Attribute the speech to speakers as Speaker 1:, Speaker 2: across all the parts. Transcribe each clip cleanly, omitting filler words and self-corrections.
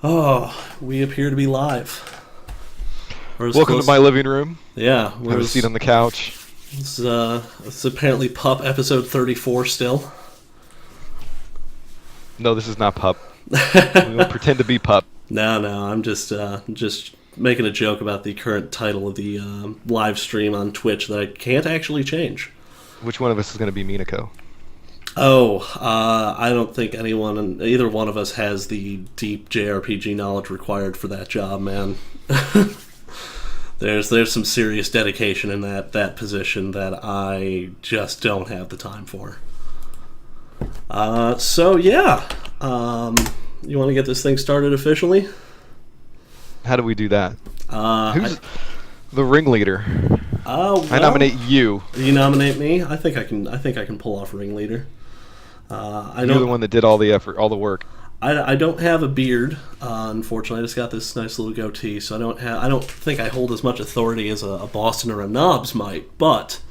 Speaker 1: Oh, we appear to be live.
Speaker 2: Welcome to my living room.
Speaker 1: Yeah,
Speaker 2: Have a seat on the couch.
Speaker 1: It's apparently Pup episode 34 still.
Speaker 2: No, this is not Pup. We don't pretend to be Pup.
Speaker 1: No, I'm just making a joke about the current title of the live stream on Twitch that I can't actually change.
Speaker 2: Which one of us is going to be Minako?
Speaker 1: I don't think either one of us has the deep JRPG knowledge required for that job, man. There's some serious dedication in that position that I just don't have the time for. You want to get this thing started officially?
Speaker 2: How do we do that? Who's the ringleader?
Speaker 1: Well,
Speaker 2: I nominate you.
Speaker 1: You nominate me? I think I can pull off ringleader.
Speaker 2: You're the one that did all the effort, all the work.
Speaker 1: I don't have a beard, unfortunately. I just got this nice little goatee, so I don't think I hold as much authority as a Boston or a Knobs might. But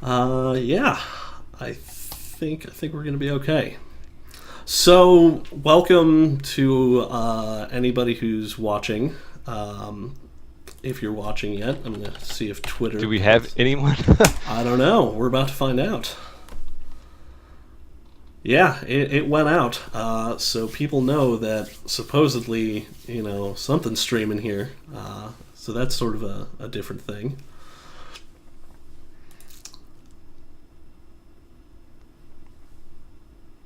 Speaker 1: I think we're gonna be okay. So welcome to anybody who's watching. If you're watching yet, I'm gonna see if Twitter.
Speaker 2: Do we have anyone?
Speaker 1: I don't know. We're about to find out. Yeah, it went out, so people know that supposedly, something's streaming here. So that's sort of a different thing.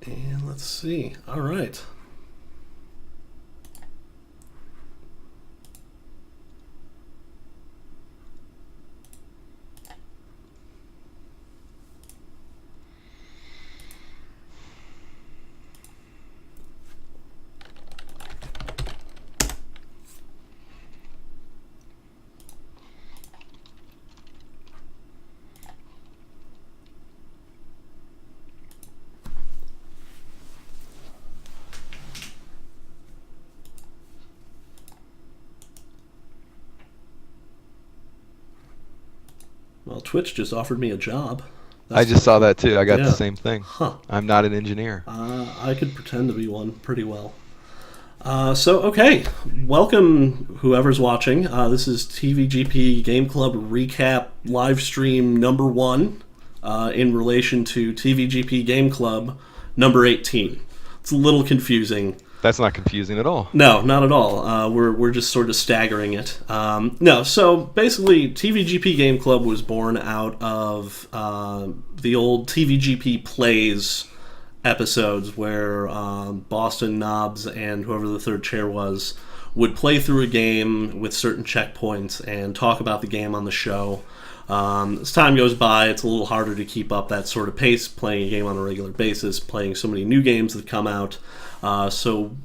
Speaker 1: And let's see. All right. Well, Twitch just offered me a job.
Speaker 2: I just saw that too. I got the same thing.
Speaker 1: Huh.
Speaker 2: I'm not an engineer.
Speaker 1: I could pretend to be one pretty well. Okay. Welcome, whoever's watching. This is TVGP Game Club Recap live stream number 1 in relation to TVGP Game Club number 18. It's a little confusing.
Speaker 2: That's not confusing at all.
Speaker 1: No, not at all. We're just sort of staggering it. So basically, TVGP Game Club was born out of the old TVGP Plays episodes where Boston, Knobs, and whoever the third chair was would play through a game with certain checkpoints and talk about the game on the show. As time goes by, it's a little harder to keep up that sort of pace, playing a game on a regular basis, playing so many new games that come out. So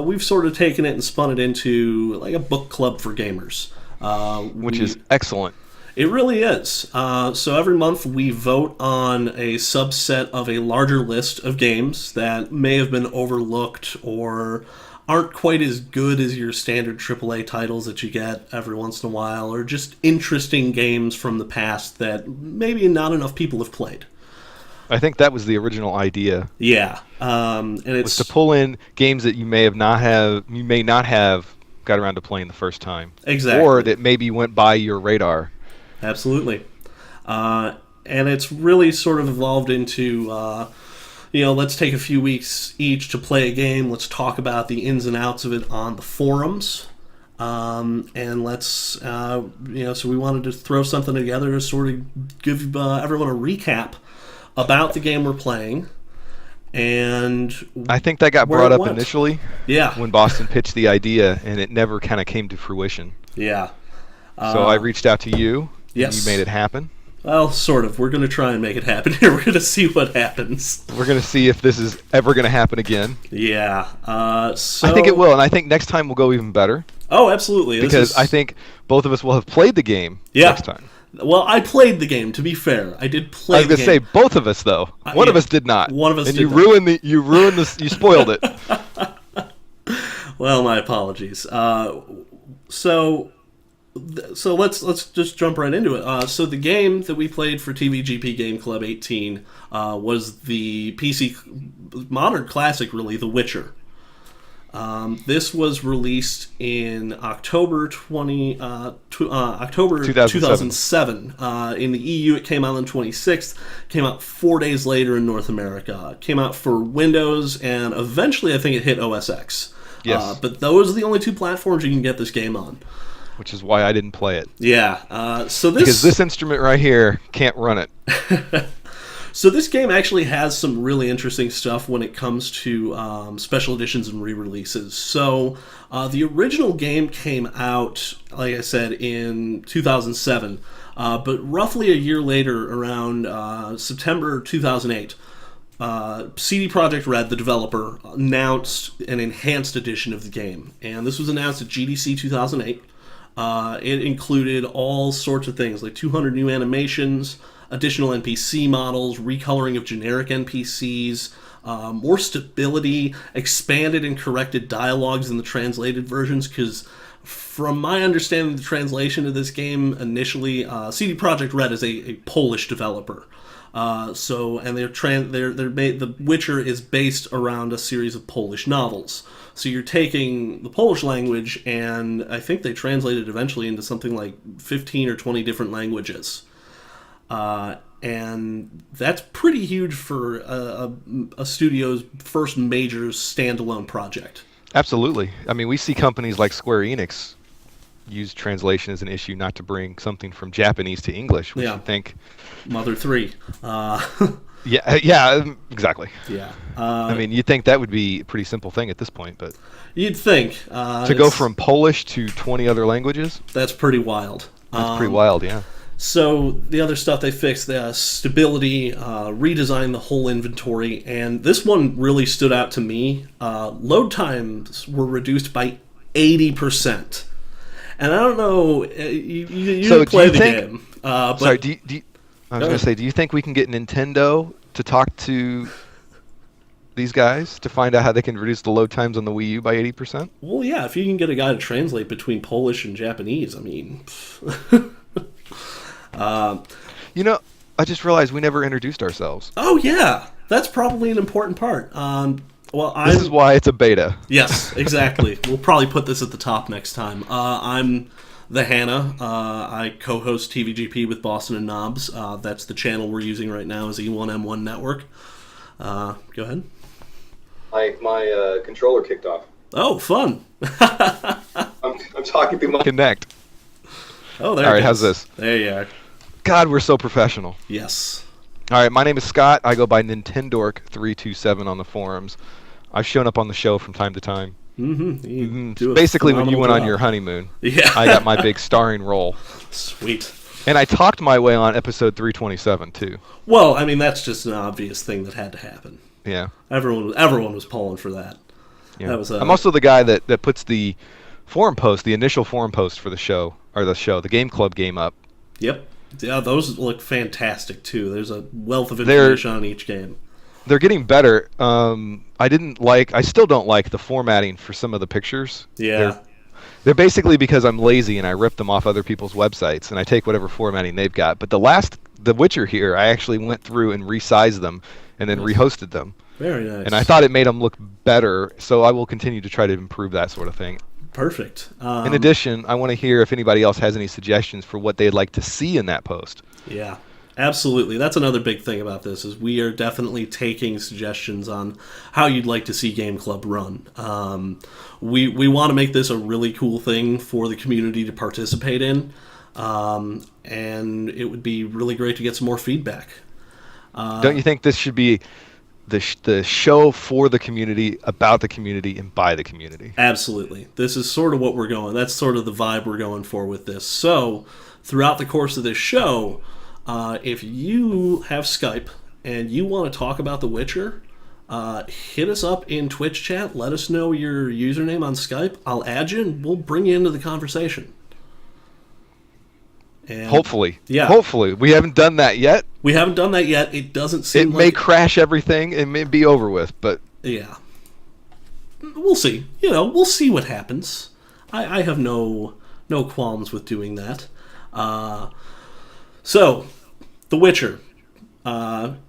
Speaker 1: we've sort of taken it and spun it into like a book club for gamers.
Speaker 2: Which is excellent.
Speaker 1: It really is. So every month we vote on a subset of a larger list of games that may have been overlooked or aren't quite as good as your standard AAA titles that you get every once in a while, or just interesting games from the past that maybe not enough people have played.
Speaker 2: I think that was the original idea.
Speaker 1: Yeah, and it's
Speaker 2: was to pull in games that you may not have got around to playing the first time.
Speaker 1: Exactly.
Speaker 2: Or that maybe went by your radar.
Speaker 1: Absolutely. And it's really sort of evolved into, let's take a few weeks each to play a game. Let's talk about the ins and outs of it on the forums. And let's, so we wanted to throw something together to sort of give everyone a recap about the game we're playing. And
Speaker 2: I think that got brought up initially.
Speaker 1: Yeah.
Speaker 2: When Boston pitched the idea, and it never kind of came to fruition.
Speaker 1: Yeah.
Speaker 2: So I reached out to you.
Speaker 1: Yes.
Speaker 2: And you made it happen.
Speaker 1: Well, sort of. We're going to try and make it happen here. We're going to see what happens.
Speaker 2: We're going to see if this is ever going to happen again.
Speaker 1: Yeah.
Speaker 2: I think it will, and I think next time will go even better.
Speaker 1: Oh, absolutely.
Speaker 2: Because I think both of us will have played the game next time.
Speaker 1: Well, I played the game, to be fair. I did play
Speaker 2: I was going to say, both of us, though. One of us did not.
Speaker 1: One of us
Speaker 2: did
Speaker 1: not.
Speaker 2: And you ruined you spoiled it.
Speaker 1: Well, my apologies. So let's just jump right into it. So the game that we played for TVGP Game Club 18 was the PC modern classic, really, The Witcher. This was released in October October
Speaker 2: 2007.
Speaker 1: 2007. In the EU, it came out on the 26th. Came out 4 days later in North America. It came out for Windows, and eventually I think it hit OS X.
Speaker 2: Yes.
Speaker 1: But those are the only two platforms you can get this game on.
Speaker 2: Which is why I didn't play it.
Speaker 1: Yeah.
Speaker 2: Because this instrument right here can't run it.
Speaker 1: So this game actually has some really interesting stuff when it comes to special editions and re-releases. So the original game came out, like I said, in 2007. But roughly a year later, around September 2008, CD Projekt Red, the developer, announced an enhanced edition of the game. And this was announced at GDC 2008. It included all sorts of things, like 200 new animations, additional NPC models, recoloring of generic NPCs, more stability, expanded and corrected dialogues in the translated versions, because from my understanding of the translation of this game initially, CD Projekt Red is a Polish developer. The Witcher is based around a series of Polish novels. So you're taking the Polish language, and I think they translated eventually into something like 15 or 20 different languages. And that's pretty huge for a studio's first major standalone project.
Speaker 2: Absolutely. I mean, we see companies like Square Enix use translation as an issue not to bring something from Japanese to English, which you think...
Speaker 1: Mother 3.
Speaker 2: Yeah, exactly.
Speaker 1: Yeah.
Speaker 2: I mean, you'd think that would be a pretty simple thing at this point, but...
Speaker 1: You'd think.
Speaker 2: To go from Polish to 20 other languages?
Speaker 1: That's pretty wild.
Speaker 2: That's pretty wild, yeah.
Speaker 1: So the other stuff they fixed, the stability, redesigned the whole inventory, and this one really stood out to me. Load times were reduced by 80%. And I don't know, you
Speaker 2: so
Speaker 1: play the game. But
Speaker 2: sorry, I was going to say, do you think we can get Nintendo to talk to these guys to find out how they can reduce the load times on the Wii U by 80%?
Speaker 1: Well, yeah, if you can get a guy to translate between Polish and Japanese, I mean...
Speaker 2: I just realized we never introduced ourselves.
Speaker 1: Oh, yeah. That's probably an important part.
Speaker 2: This is why it's a beta.
Speaker 1: Yes, exactly. We'll probably put this at the top next time. I'm the Hannah. I co-host TVGP with Boston and Knobs. That's the channel we're using right now is E1M1 Network. Go ahead.
Speaker 3: My controller kicked off.
Speaker 1: Oh, fun.
Speaker 3: I'm talking through my...
Speaker 2: Connect.
Speaker 1: Oh, there
Speaker 2: All
Speaker 1: it
Speaker 2: right,
Speaker 1: is.
Speaker 2: how's this?
Speaker 1: There you are.
Speaker 2: God, we're so professional.
Speaker 1: Yes.
Speaker 2: All right, my name is Scott. I go by Nintendork327 on the forums. I've shown up on the show from time to time. Basically, when you went on your honeymoon, I got my big starring role.
Speaker 1: Sweet.
Speaker 2: And I talked my way on episode 327, too.
Speaker 1: Well, I mean, that's just an obvious thing that had to happen.
Speaker 2: Yeah.
Speaker 1: Everyone was pulling for that.
Speaker 2: Yeah.
Speaker 1: That was,
Speaker 2: I'm also the guy that puts the forum post, the initial forum post for the show, the Game Club game up.
Speaker 1: Yep. Yeah, those look fantastic, too. There's a wealth of information on each game.
Speaker 2: They're getting better. I still don't like the formatting for some of the pictures.
Speaker 1: Yeah.
Speaker 2: They're basically because I'm lazy and I rip them off other people's websites and I take whatever formatting they've got. But The Witcher here, I actually went through and resized them and then rehosted them.
Speaker 1: Very nice.
Speaker 2: And I thought it made them look better, so I will continue to try to improve that sort of thing.
Speaker 1: Perfect.
Speaker 2: In addition, I want to hear if anybody else has any suggestions for what they'd like to see in that post.
Speaker 1: Yeah, absolutely. That's another big thing about this is we are definitely taking suggestions on how you'd like to see Game Club run. We want to make this a really cool thing for the community to participate in, and it would be really great to get some more feedback.
Speaker 2: Don't you think this should be the show for the community, about the community, and by the community?
Speaker 1: Absolutely. This is sort of what we're going. That's sort of the vibe we're going for with this. So, throughout the course of this show, if you have Skype and you want to talk about The Witcher, hit us up in Twitch chat. Let us know your username on Skype. I'll add you and we'll bring you into the conversation. And
Speaker 2: hopefully.
Speaker 1: Yeah.
Speaker 2: Hopefully. We haven't done that yet.
Speaker 1: We haven't done that yet. It doesn't seem
Speaker 2: like... It may crash everything. It may be over with, but...
Speaker 1: Yeah. We'll see. We'll see what happens. I have no qualms with doing that. So, The Witcher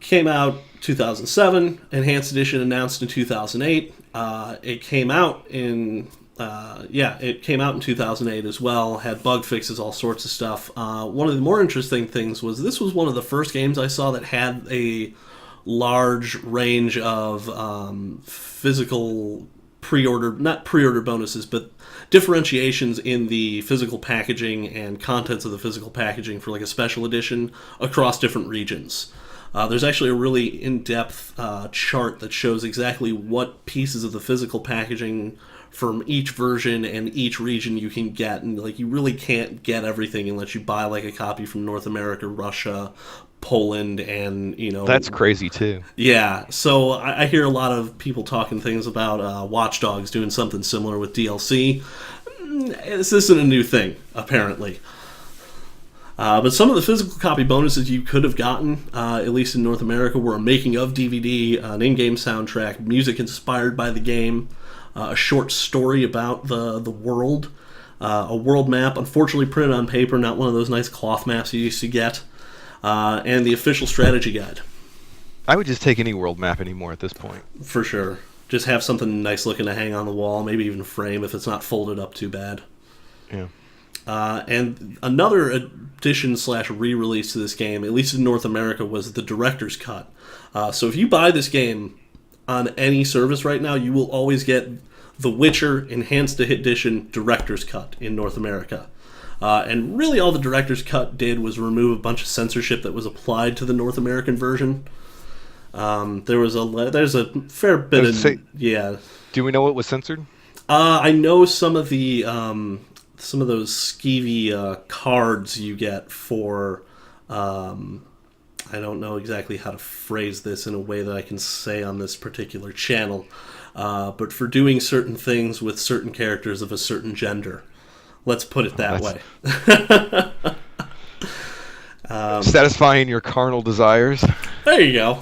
Speaker 1: came out 2007, Enhanced Edition announced in 2008, It came out in it came out in 2008 as well. Had bug fixes, all sorts of stuff. One of the more interesting things was this was one of the first games I saw that had a large range of physical not pre-order bonuses, but differentiations in the physical packaging and contents of the physical packaging for like a special edition across different regions. There's actually a really in-depth chart that shows exactly what pieces of the physical packaging from each version and each region you can get, and like you really can't get everything unless you buy like a copy from North America, Russia, Poland, and
Speaker 2: that's crazy too.
Speaker 1: Yeah, so I hear a lot of people talking things about Watch Dogs doing something similar with DLC. This isn't a new thing, apparently. But some of the physical copy bonuses you could have gotten, at least in North America, were a making of DVD, an in-game soundtrack, music inspired by the game, a short story about the world, a world map, unfortunately printed on paper, not one of those nice cloth maps you used to get, and the official strategy guide.
Speaker 2: I would just take any world map anymore at this point.
Speaker 1: For sure. Just have something nice looking to hang on the wall, maybe even frame if it's not folded up too bad.
Speaker 2: Yeah.
Speaker 1: And another addition / re-release to this game, at least in North America, was the Director's Cut. So if you buy this game on any service right now, you will always get The Witcher Enhanced Edition Director's Cut in North America. And really all the Director's Cut did was remove a bunch of censorship that was applied to the North American version. There's a fair bit of... Yeah.
Speaker 2: Do we know what was censored?
Speaker 1: I know some of the... some of those skeevy cards you get for, I don't know exactly how to phrase this in a way that I can say on this particular channel, but for doing certain things with certain characters of a certain gender. Let's put it that way.
Speaker 2: Satisfying your carnal desires.
Speaker 1: There you go.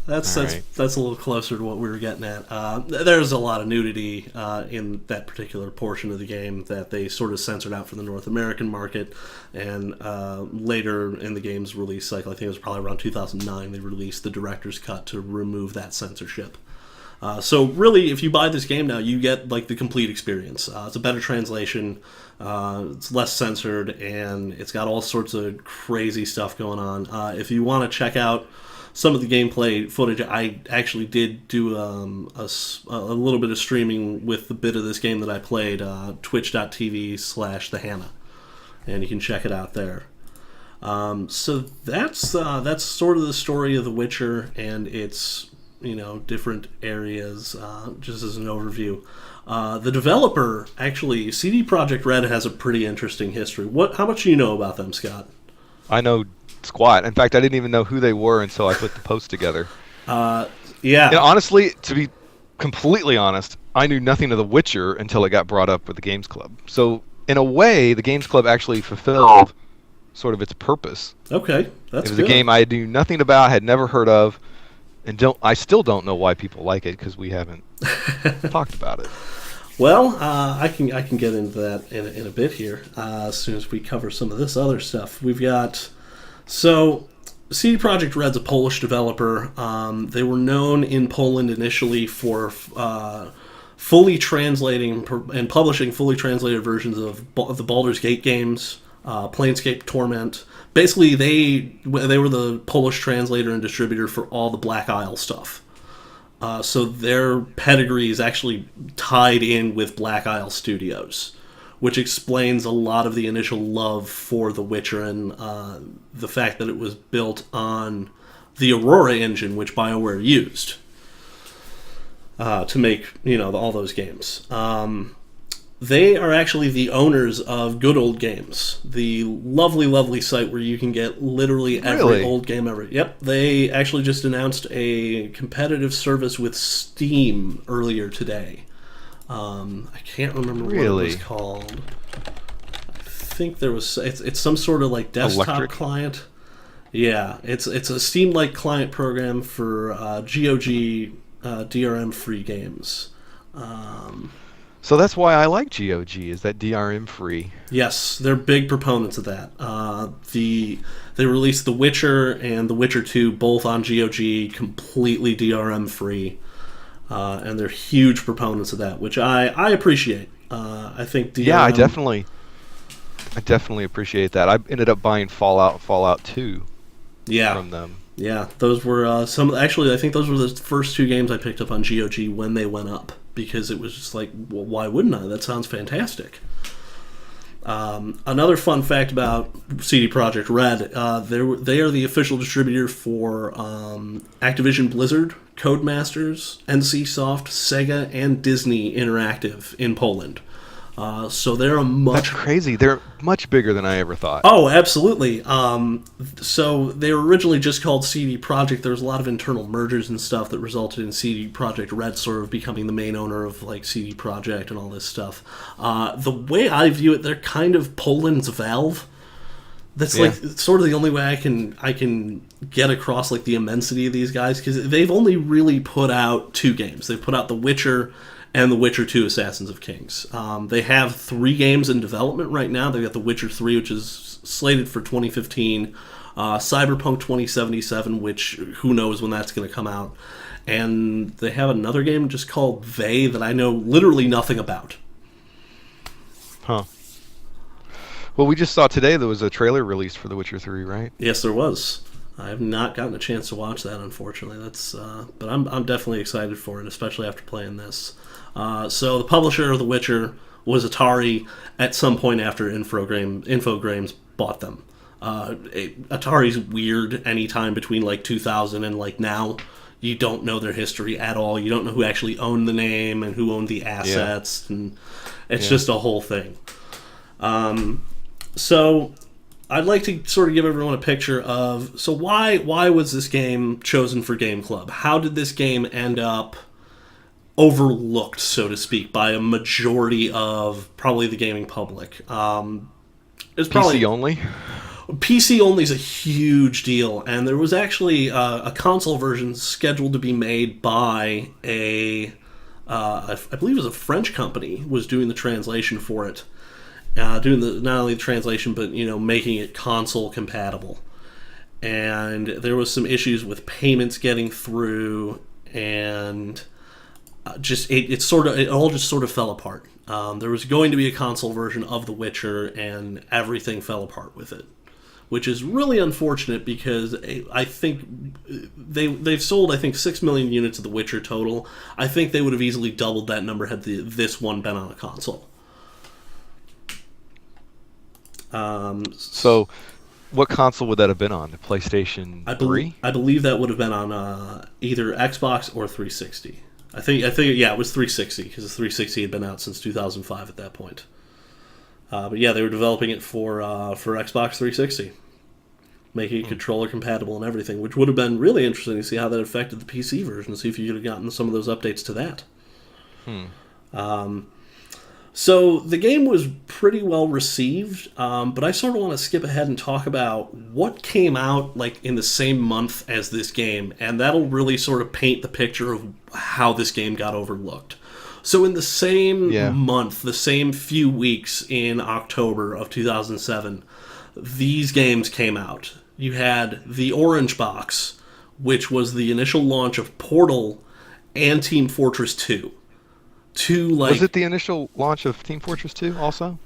Speaker 1: That's a little closer to what we were getting at. There's a lot of nudity in that particular portion of the game that they sort of censored out for the North American market, and later in the game's release cycle, I think it was probably around 2009, they released the Director's Cut to remove that censorship. So really, if you buy this game now, you get like the complete experience. It's a better translation, it's less censored, and it's got all sorts of crazy stuff going on. If you want to check out some of the gameplay footage, I actually did do a little bit of streaming with the bit of this game that I played, twitch.tv/thehannah, and you can check it out there. So that's sort of the story of The Witcher and its different areas, just as an overview. The developer, actually, CD Projekt Red, has a pretty interesting history. How much do you know about them, Scott?
Speaker 2: I know squat. In fact, I didn't even know who they were until I put the post together.
Speaker 1: Yeah.
Speaker 2: Honestly, to be completely honest, I knew nothing of The Witcher until it got brought up with the Games Club. So, in a way, the Games Club actually fulfilled sort of its purpose.
Speaker 1: Okay, that's good.
Speaker 2: It was a game I knew nothing about, had never heard of, and I still don't know why people like it because we haven't talked about it.
Speaker 1: Well, I can get into that in a bit here as soon as we cover some of this other stuff. We've got... So, CD Projekt Red's a Polish developer. They were known in Poland initially for fully translating and publishing fully translated versions of the Baldur's Gate games, Planescape Torment. Basically, they were the Polish translator and distributor for all the Black Isle stuff. So their pedigree is actually tied in with Black Isle Studios, which explains a lot of the initial love for The Witcher and the fact that it was built on the Aurora engine, which BioWare used to make all those games. They are actually the owners of Good Old Games, the lovely, lovely site where you can get literally every old game ever. Yep, they actually just announced a competitive service with Steam earlier today. I can't remember what it was called. I think there was... It's some sort of like desktop client. Yeah, it's a Steam-like client program for GOG DRM-free games.
Speaker 2: So that's why I like GOG, is that DRM-free.
Speaker 1: Yes, they're big proponents of that. They released The Witcher and The Witcher 2 both on GOG, completely DRM-free. and they're huge proponents of that, which I appreciate. I think DRM,
Speaker 2: I definitely appreciate that. I ended up buying Fallout 2 from them.
Speaker 1: Yeah, those were some. Actually, I think those were the first 2 games I picked up on GOG when they went up, because it was just like, well, why wouldn't I? That sounds fantastic. Another fun fact about CD Projekt Red, they are the official distributor for Activision Blizzard, Codemasters, NCSoft, Sega, and Disney Interactive in Poland. So they're
Speaker 2: That's crazy. They're much bigger than I ever thought.
Speaker 1: Oh, absolutely. So they were originally just called CD Projekt. There was a lot of internal mergers and stuff that resulted in CD Projekt Red sort of becoming the main owner of like CD Projekt and all this stuff. The way I view it, they're kind of Poland's Valve. That's like sort of the only way I can get across like the immensity of these guys, because they've only really put out 2 games. They've put out The Witcher and The Witcher 2 Assassins of Kings. They have 3 games in development right now. They've got The Witcher 3, which is slated for 2015, Cyberpunk 2077, which who knows when that's going to come out, and they have another game just called They that I know literally nothing about.
Speaker 2: Huh. Well, we just saw today there was a trailer released for The Witcher 3, right?
Speaker 1: Yes, there was. I have not gotten a chance to watch that, unfortunately. But I'm definitely excited for it, especially after playing this. So the publisher of The Witcher was Atari at some point after Infogrames bought them. Atari's weird anytime between like 2000 and like now. You don't know their history at all. You don't know who actually owned the name and who owned the assets. And it's just a whole thing. So I'd like to sort of give everyone a picture of, so why was this game chosen for Game Club? How did this game end up overlooked, so to speak, by a majority of probably the gaming public? It's probably
Speaker 2: PC only?
Speaker 1: PC only is a huge deal, and there was actually a console version scheduled to be made by I believe it was a French company, was doing the translation for it. Doing not only the translation, but making it console compatible. And there was some issues with payments getting through, and it all just sort of fell apart. There was going to be a console version of The Witcher, and everything fell apart with it, which is really unfortunate, because I think they've sold 6 million units of The Witcher total. I think they would have easily doubled that number had this one been on a console.
Speaker 2: So what console would that have been on? The PlayStation 3?
Speaker 1: I believe that would have been on either Xbox or 360. I think it was 360, because the 360 had been out since 2005 at that point. But yeah, they were developing it for Xbox 360, making it controller compatible and everything, which would have been really interesting to see how that affected the PC version, see if you could have gotten some of those updates to that. So the game was pretty well received, but I sort of want to skip ahead and talk about what came out like in the same month as this game, and that'll really sort of paint the picture of how this game got overlooked. So in the same month, the same few weeks in October of 2007, these games came out. You had the Orange Box, which was the initial launch of Portal and Team Fortress 2. Was
Speaker 2: it the initial launch of Team Fortress 2 also?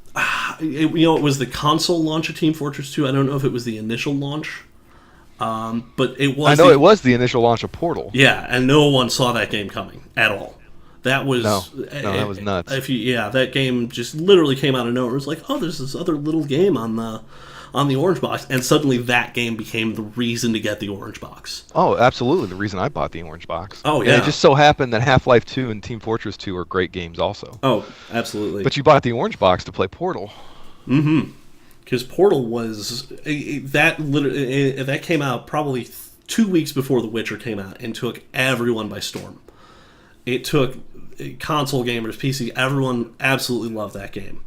Speaker 1: It was the console launch of Team Fortress 2. I don't know if it was the initial launch, but it was.
Speaker 2: I know it was the initial launch of Portal.
Speaker 1: Yeah, and no one saw that game coming at all. That was
Speaker 2: that was nuts.
Speaker 1: That game just literally came out of nowhere. It was like, oh, there's this other little game on the Orange Box, and suddenly that game became the reason to get the Orange Box.
Speaker 2: Oh, absolutely, the reason I bought the Orange Box.
Speaker 1: Oh, yeah.
Speaker 2: And it just so happened that Half-Life 2 and Team Fortress 2 are great games also.
Speaker 1: Oh, absolutely.
Speaker 2: But you bought the Orange Box to play Portal.
Speaker 1: Mm-hmm. Because Portal was... That came out probably 2 weeks before The Witcher came out and took everyone by storm. It took console gamers, PC, everyone absolutely loved that game.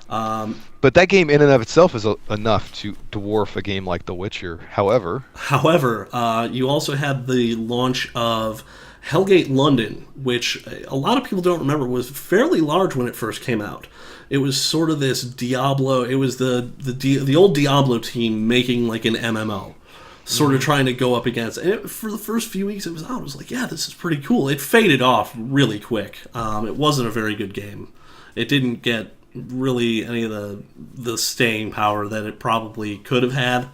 Speaker 2: But that game in and of itself is enough to dwarf a game like The Witcher. However,
Speaker 1: you also had the launch of Hellgate London, which a lot of people don't remember was fairly large when it first came out. It was sort of this Diablo. It was the old Diablo team making like an MMO. sort of trying to go up against. And for the first few weeks it was out, I was like, yeah, this is pretty cool. It faded off really quick. It wasn't a very good game. It didn't get really any of the staying power that it probably could have had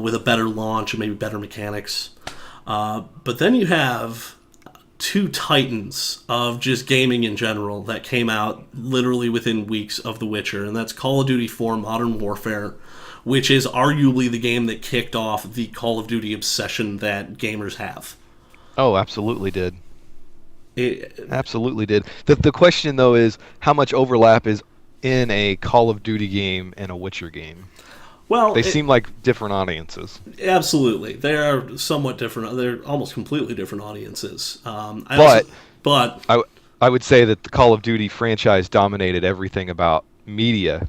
Speaker 1: with a better launch and maybe better mechanics. But then you have two titans of just gaming in general that came out literally within weeks of The Witcher, and that's Call of Duty 4 Modern Warfare, which is arguably the game that kicked off the Call of Duty obsession that gamers have.
Speaker 2: Oh, absolutely did. Absolutely did. The question, though, is how much overlap is in a Call of Duty game and a Witcher game?
Speaker 1: Well,
Speaker 2: they seem like different audiences.
Speaker 1: Absolutely. They are somewhat different. They're almost completely different audiences.
Speaker 2: But I would say that the Call of Duty franchise dominated everything about media.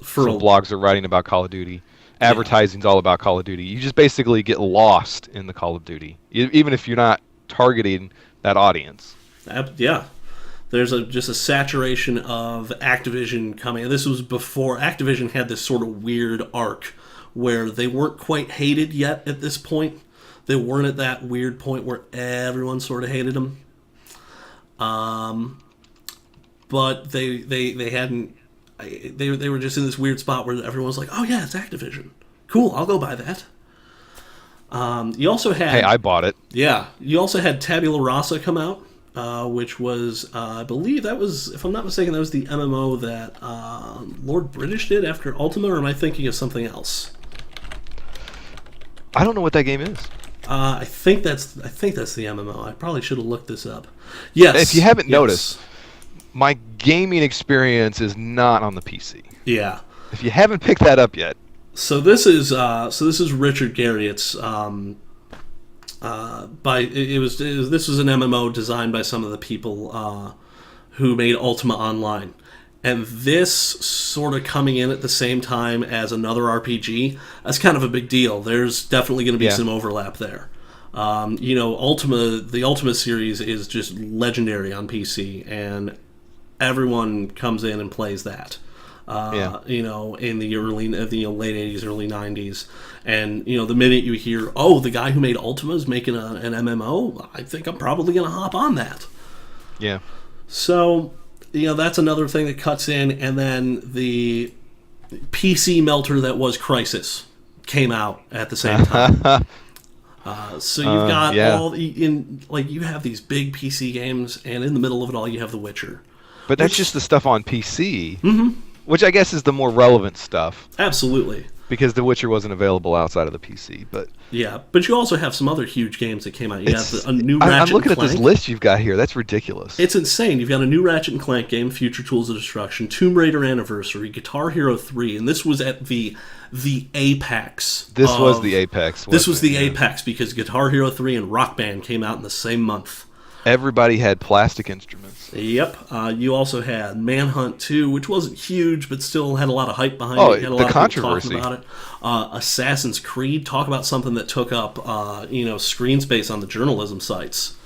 Speaker 2: Blogs are writing about Call of Duty. Advertising's all about Call of Duty. You just basically get lost in the Call of Duty, even if you're not targeting that audience.
Speaker 1: Yeah. There's just a saturation of Activision coming. This was before Activision had this sort of weird arc where they weren't quite hated yet at this point. They weren't at that weird point where everyone sort of hated them. But they hadn't. They were just in this weird spot where everyone was like, "Oh yeah, it's Activision. Cool, I'll go buy that." You also had.
Speaker 2: Hey, I bought it.
Speaker 1: Yeah, you also had Tabula Rasa come out. Which was, I believe that was, if I'm not mistaken, that was the MMO that Lord British did after Ultima, or am I thinking of something else?
Speaker 2: I don't know what that game is.
Speaker 1: I think that's the MMO. I probably should have looked this up. Yes.
Speaker 2: If you haven't noticed, my gaming experience is not on the PC.
Speaker 1: Yeah.
Speaker 2: If you haven't picked that up yet.
Speaker 1: So this is Richard Garriott's. This was an MMO designed by some of the people who made Ultima Online, and this sort of coming in at the same time as another RPG, that's kind of a big deal. There's definitely going to be some overlap there. The Ultima series is just legendary on PC, and everyone comes in and plays that. In the late 80s, early 90s. And, the minute you hear, oh, the guy who made Ultima is making an MMO, I think I'm probably going to hop on that.
Speaker 2: Yeah.
Speaker 1: So, that's another thing that cuts in. And then the PC melter that was Crysis came out at the same time. So you've got you have these big PC games, and in the middle of it all, you have The Witcher.
Speaker 2: But that's just the stuff on PC. Mm-hmm. Which I guess is the more relevant stuff.
Speaker 1: Absolutely.
Speaker 2: Because The Witcher wasn't available outside of the PC, but
Speaker 1: but you also have some other huge games that came out. You have a new Ratchet and Clank.
Speaker 2: I'm looking at this list you've got here. That's ridiculous.
Speaker 1: It's insane. You've got a new Ratchet and Clank game, Future Tools of Destruction, Tomb Raider Anniversary, Guitar Hero 3, and this was at the apex.
Speaker 2: This was the apex.
Speaker 1: This was the apex because Guitar Hero 3 and Rock Band came out in the same month.
Speaker 2: Everybody had plastic instruments.
Speaker 1: Yep. You also had Manhunt 2, which wasn't huge, but still had a lot of hype behind it. You had a lot of people talking about it. Assassin's Creed, talk about something that took up, screen space on the journalism sites.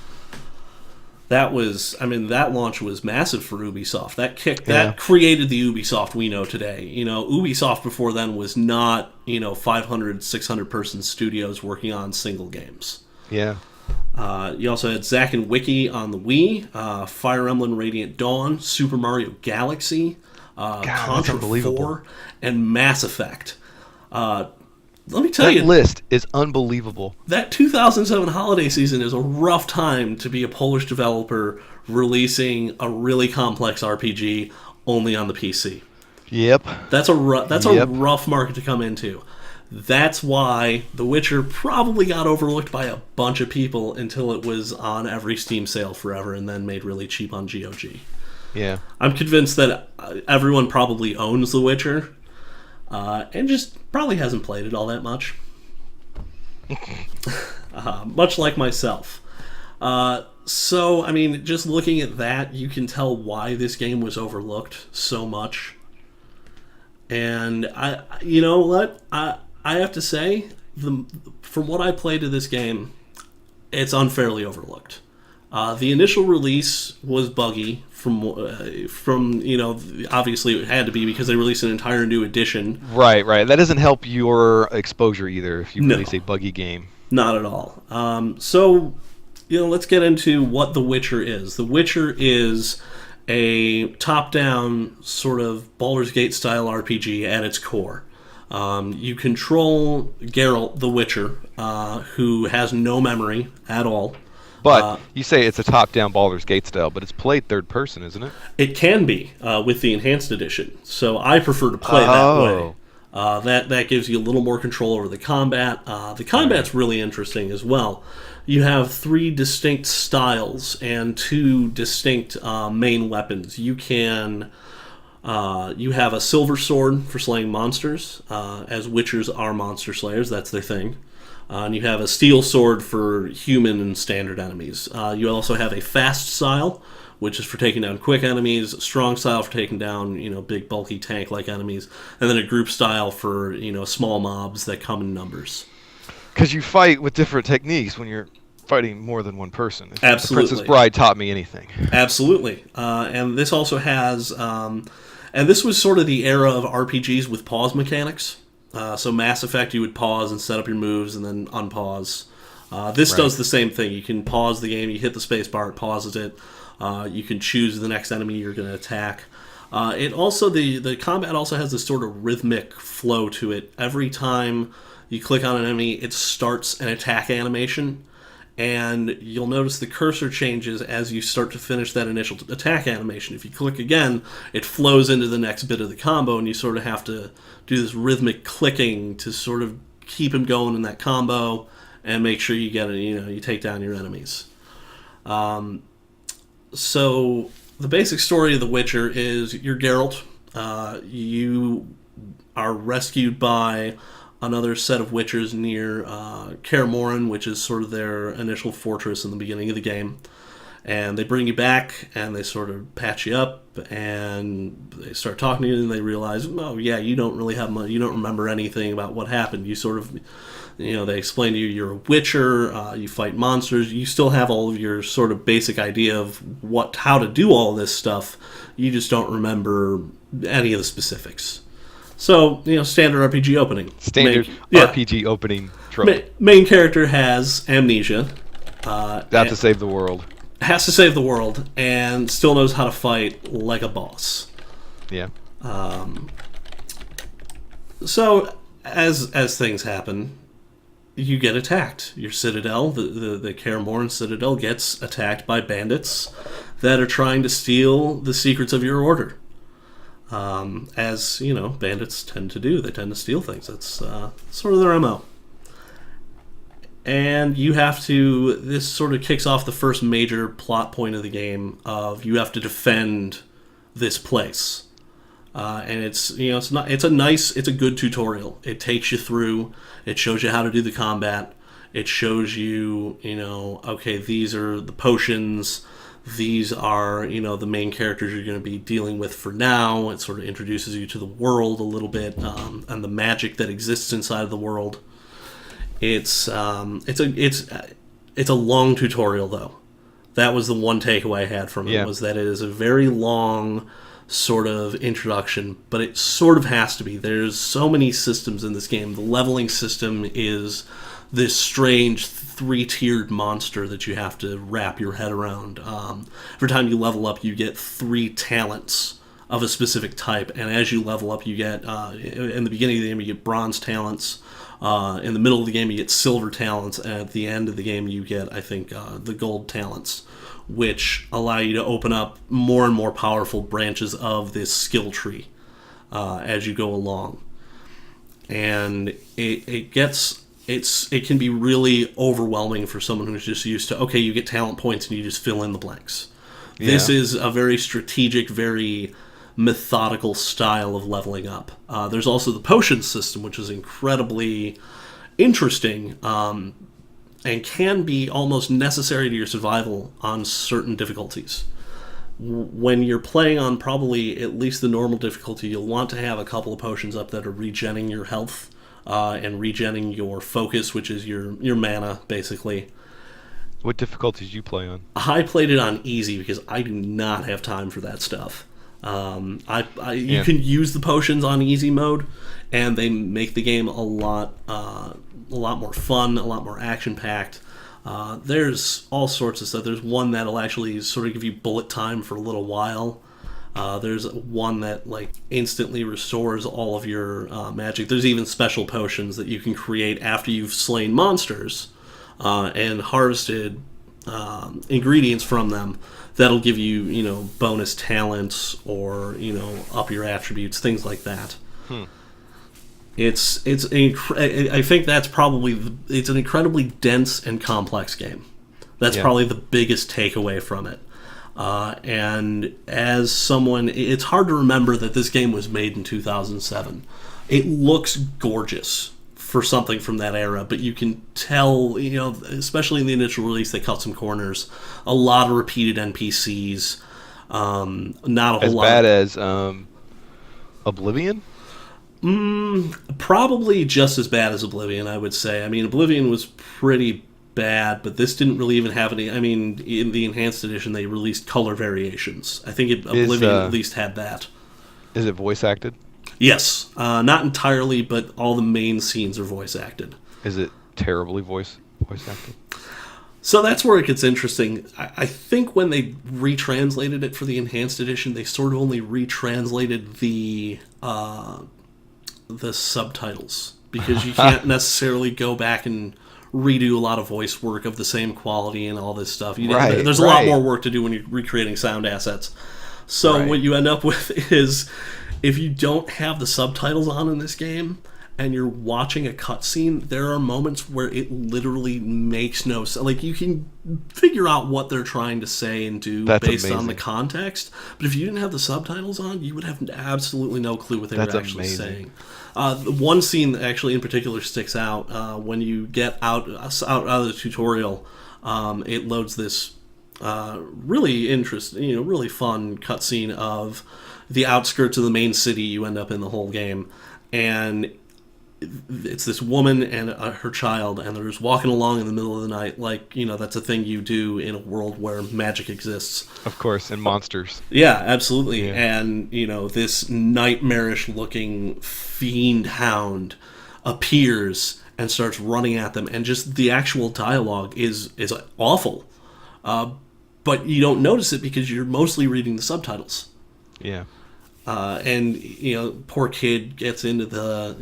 Speaker 1: That launch was massive for Ubisoft. That created the Ubisoft we know today. Ubisoft before then was not, 500, 600 person studios working on single games.
Speaker 2: Yeah.
Speaker 1: You also had Zack and Wiki on the Wii, Fire Emblem Radiant Dawn, Super Mario Galaxy, Contra 4, and Mass Effect. Let me tell you,
Speaker 2: that list is unbelievable.
Speaker 1: That 2007 holiday season is a rough time to be a Polish developer releasing a really complex RPG only on the PC.
Speaker 2: Yep.
Speaker 1: That's a rough market to come into. That's why The Witcher probably got overlooked by a bunch of people until it was on every Steam sale forever and then made really cheap on GOG.
Speaker 2: Yeah.
Speaker 1: I'm convinced that everyone probably owns The Witcher and just probably hasn't played it all that much. Much like myself. Just looking at that, you can tell why this game was overlooked so much. And you know what? I have to say, from what I played of this game, it's unfairly overlooked. The initial release was buggy from obviously it had to be because they released an entire new edition.
Speaker 2: Right. That doesn't help your exposure either if you release a buggy game.
Speaker 1: Not at all. So let's get into what The Witcher is. The Witcher is a top-down sort of Baldur's Gate style RPG at its core. You control Geralt the Witcher, who has no memory at all.
Speaker 2: But you say it's a top-down Baldur's Gate style, but it's played third person, isn't it?
Speaker 1: It can be with the enhanced edition. So I prefer to play that way. That gives you a little more control over the combat. The combat's really interesting as well. You have 3 distinct styles and 2 distinct main weapons. You have a silver sword for slaying monsters, as Witchers are monster slayers. That's their thing. And you have a steel sword for human and standard enemies. You also have a fast style, which is for taking down quick enemies, a strong style for taking down, big bulky tank-like enemies, and then a group style for, small mobs that come in numbers.
Speaker 2: Because you fight with different techniques when you're fighting more than one person.
Speaker 1: Absolutely.
Speaker 2: The Princess Bride taught me anything.
Speaker 1: Absolutely. And this also has... and this was sort of the era of RPGs with pause mechanics. So Mass Effect, you would pause and set up your moves and then unpause. This does the same thing. You can pause the game, you hit the space bar, it pauses it. You can choose the next enemy you're going to attack. It also the combat also has this sort of rhythmic flow to it. Every time you click on an enemy, it starts an attack animation, and you'll notice the cursor changes as you start to finish that initial attack animation. If you click again, it flows into the next bit of the combo, and you sort of have to do this rhythmic clicking to sort of keep him going in that combo and make sure you get it. You take down your enemies. So the basic story of The Witcher is you're Geralt. You are rescued by another set of Witchers near Kaer Morhen, which is sort of their initial fortress in the beginning of the game. And they bring you back, and they sort of patch you up, and they start talking to you, and they realize, oh yeah, you don't really have much, you don't remember anything about what happened. You sort of, they explain to you you're a Witcher, you fight monsters, you still have all of your sort of basic idea of how to do all this stuff. You just don't remember any of the specifics. So, standard RPG opening.
Speaker 2: Standard RPG opening trope.
Speaker 1: Main character has amnesia.
Speaker 2: To save the world.
Speaker 1: Has to save the world, and still knows how to fight like a boss.
Speaker 2: Yeah.
Speaker 1: So, as things happen, you get attacked. Your citadel, the Kaer Morhen citadel, gets attacked by bandits that are trying to steal the secrets of your order. As bandits tend to do. They tend to steal things. That's sort of their MO. And you have to... This sort of kicks off the first major plot point of the game of you have to defend this place. And it's a good tutorial. It takes you through. It shows you how to do the combat. It shows you, okay, these are the potions. These are, the main characters you're going to be dealing with for now. It sort of introduces you to the world a little bit, and the magic that exists inside of the world. It's a long tutorial, though. That was the one takeaway I had from it, was that it is a very long sort of introduction, but it sort of has to be. There's so many systems in this game. The leveling system is this strange 3-tiered monster that you have to wrap your head around. Every time you level up, you get 3 talents of a specific type, and as you level up, you get, in the beginning of the game, you get bronze talents. In the middle of the game, you get silver talents, and at the end of the game, you get, I think, the gold talents, which allow you to open up more and more powerful branches of this skill tree as you go along. And it can be really overwhelming for someone who's just used to, okay, you get talent points and you just fill in the blanks. Yeah. This is a very strategic, very methodical style of leveling up. There's also the potion system, which is incredibly interesting and can be almost necessary to your survival on certain difficulties. When you're playing on probably at least the normal difficulty, you'll want to have a couple of potions up that are regenning your health and regenning your focus, which is your mana, basically.
Speaker 2: What difficulty did you play on?
Speaker 1: I played it on easy because I do not have time for that stuff. You can use the potions on easy mode, and they make the game a lot more fun, a lot more action packed. There's all sorts of stuff. There's one that'll actually sort of give you bullet time for a little while. There's one that like instantly restores all of your magic. There's even special potions that you can create after you've slain monsters and harvested ingredients from them. That'll give you, bonus talents or up your attributes, things like that. I think that's probably it's an incredibly dense and complex game. That's probably the biggest takeaway from it. And as someone, it's hard to remember that this game was made in 2007. It looks gorgeous for something from that era, but you can tell, especially in the initial release, they cut some corners. A lot of repeated NPCs. Not a whole lot.
Speaker 2: As bad as Oblivion?
Speaker 1: Probably just as bad as Oblivion, I would say. I mean, Oblivion was pretty bad, but this didn't really even have any. I mean, in the enhanced edition, they released color variations. I think Oblivion at least had that.
Speaker 2: Is it voice acted?
Speaker 1: Yes, not entirely, but all the main scenes are voice acted.
Speaker 2: Is it terribly voice acted?
Speaker 1: So that's where it gets interesting. I think when they retranslated it for the enhanced edition, they sort of only retranslated the subtitles, because you can't necessarily go back and redo a lot of voice work of the same quality and all this stuff. There's a lot more work to do when you're recreating sound assets. So what you end up with is, if you don't have the subtitles on in this game and you're watching a cutscene, there are moments where it literally makes no sense. Like, you can figure out what they're trying to say and do based on the context, but if you didn't have the subtitles on, you would have absolutely no clue what they were actually saying. One scene that actually in particular sticks out, when you get out of the tutorial, it loads this really interesting, really fun cutscene of the outskirts of the main city you end up in the whole game, and it's this woman and her child, and they're just walking along in the middle of the night, like, that's a thing you do in a world where magic exists.
Speaker 2: Of course, and monsters.
Speaker 1: Yeah, absolutely. Yeah. And, this nightmarish-looking fiend hound appears and starts running at them, and just the actual dialogue is awful. But you don't notice it because you're mostly reading the subtitles.
Speaker 2: Yeah.
Speaker 1: And poor kid gets into the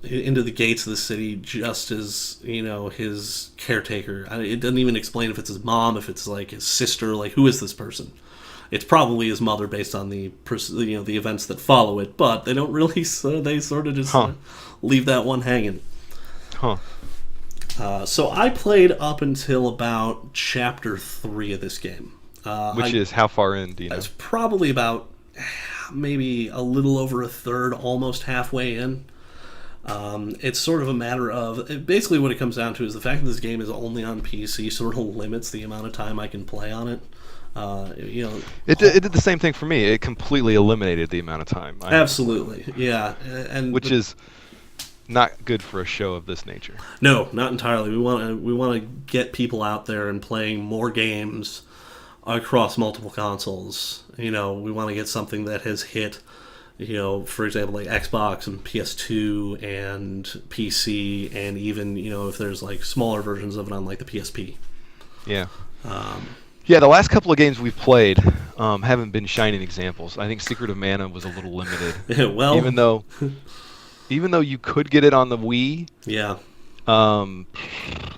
Speaker 1: into the gates of the city just as his caretaker. It doesn't even explain if it's his mom, if it's like his sister. Like, who is this person? It's probably his mother based on the the events that follow it. But they don't really. They sort of just leave that one hanging. So I played up until about chapter 3 of this game.
Speaker 2: Which is how far in, do you know?
Speaker 1: It's probably about maybe a little over a third, almost halfway in. It's sort of a matter of, basically what it comes down to is the fact that this game is only on PC sort of limits the amount of time I can play on it.
Speaker 2: It did the same thing for me. It completely eliminated the amount of time.
Speaker 1: Absolutely, yeah,
Speaker 2: which is not good for a show of this nature.
Speaker 1: No, not entirely. We want to get people out there and playing more games across multiple consoles. We want to get something that has hit, for example, like Xbox and PS2 and PC, and even, if there's like smaller versions of it on like the PSP.
Speaker 2: Yeah. The last couple of games we've played haven't been shining examples. I think Secret of Mana was a little limited.
Speaker 1: Well,
Speaker 2: even though you could get it on the Wii.
Speaker 1: Yeah.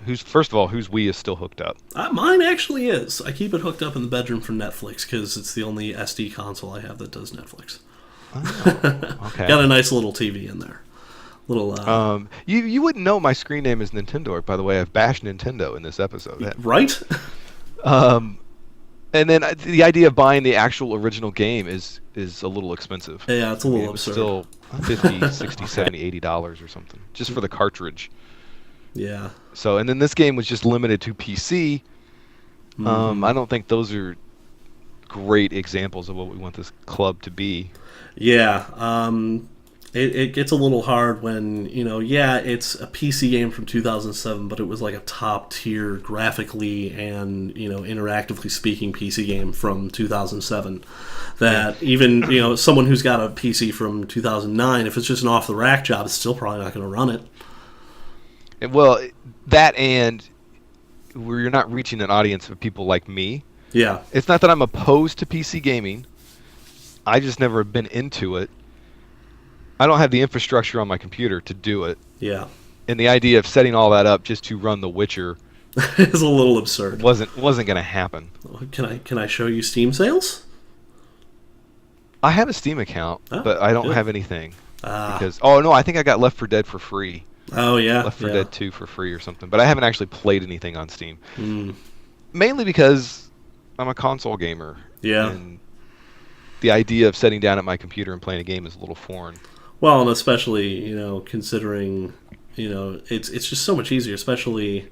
Speaker 2: Whose Wii is still hooked up?
Speaker 1: Mine actually is. I keep it hooked up in the bedroom for Netflix because it's the only SD console I have that does Netflix.
Speaker 2: Oh, okay.
Speaker 1: Got a nice little TV in there.
Speaker 2: You wouldn't know my screen name is Nintendo. By the way, I've bashed Nintendo in this episode.
Speaker 1: Right?
Speaker 2: And then the idea of buying the actual original game is a little expensive.
Speaker 1: Yeah, it's a little absurd.
Speaker 2: Still $50, $60, $70, $80 or something just for the cartridge.
Speaker 1: Yeah.
Speaker 2: So, and then this game was just limited to PC. Mm-hmm. I don't think those are great examples of what we want this club to be.
Speaker 1: Yeah. it gets a little hard when, it's a PC game from 2007, but it was like a top tier graphically and, interactively speaking PC game from 2007. That even, someone who's got a PC from 2009, if it's just an off the rack job, it's still probably not going to run it.
Speaker 2: Well, that and where you're not reaching an audience of people like me.
Speaker 1: Yeah.
Speaker 2: It's not that I'm opposed to PC gaming. I just never been into it. I don't have the infrastructure on my computer to do it.
Speaker 1: Yeah.
Speaker 2: And the idea of setting all that up just to run The Witcher
Speaker 1: is a little absurd.
Speaker 2: Wasn't going to happen.
Speaker 1: Can I show you Steam sales?
Speaker 2: I have a Steam account, but I don't have anything. Because I think I got Left 4 Dead for free.
Speaker 1: Oh yeah.
Speaker 2: Left 4 Dead 2 for free or something. But I haven't actually played anything on Steam. Mainly because I'm a console gamer.
Speaker 1: Yeah.
Speaker 2: And the idea of sitting down at my computer and playing a game is a little foreign.
Speaker 1: Well, and especially, considering, it's just so much easier, especially,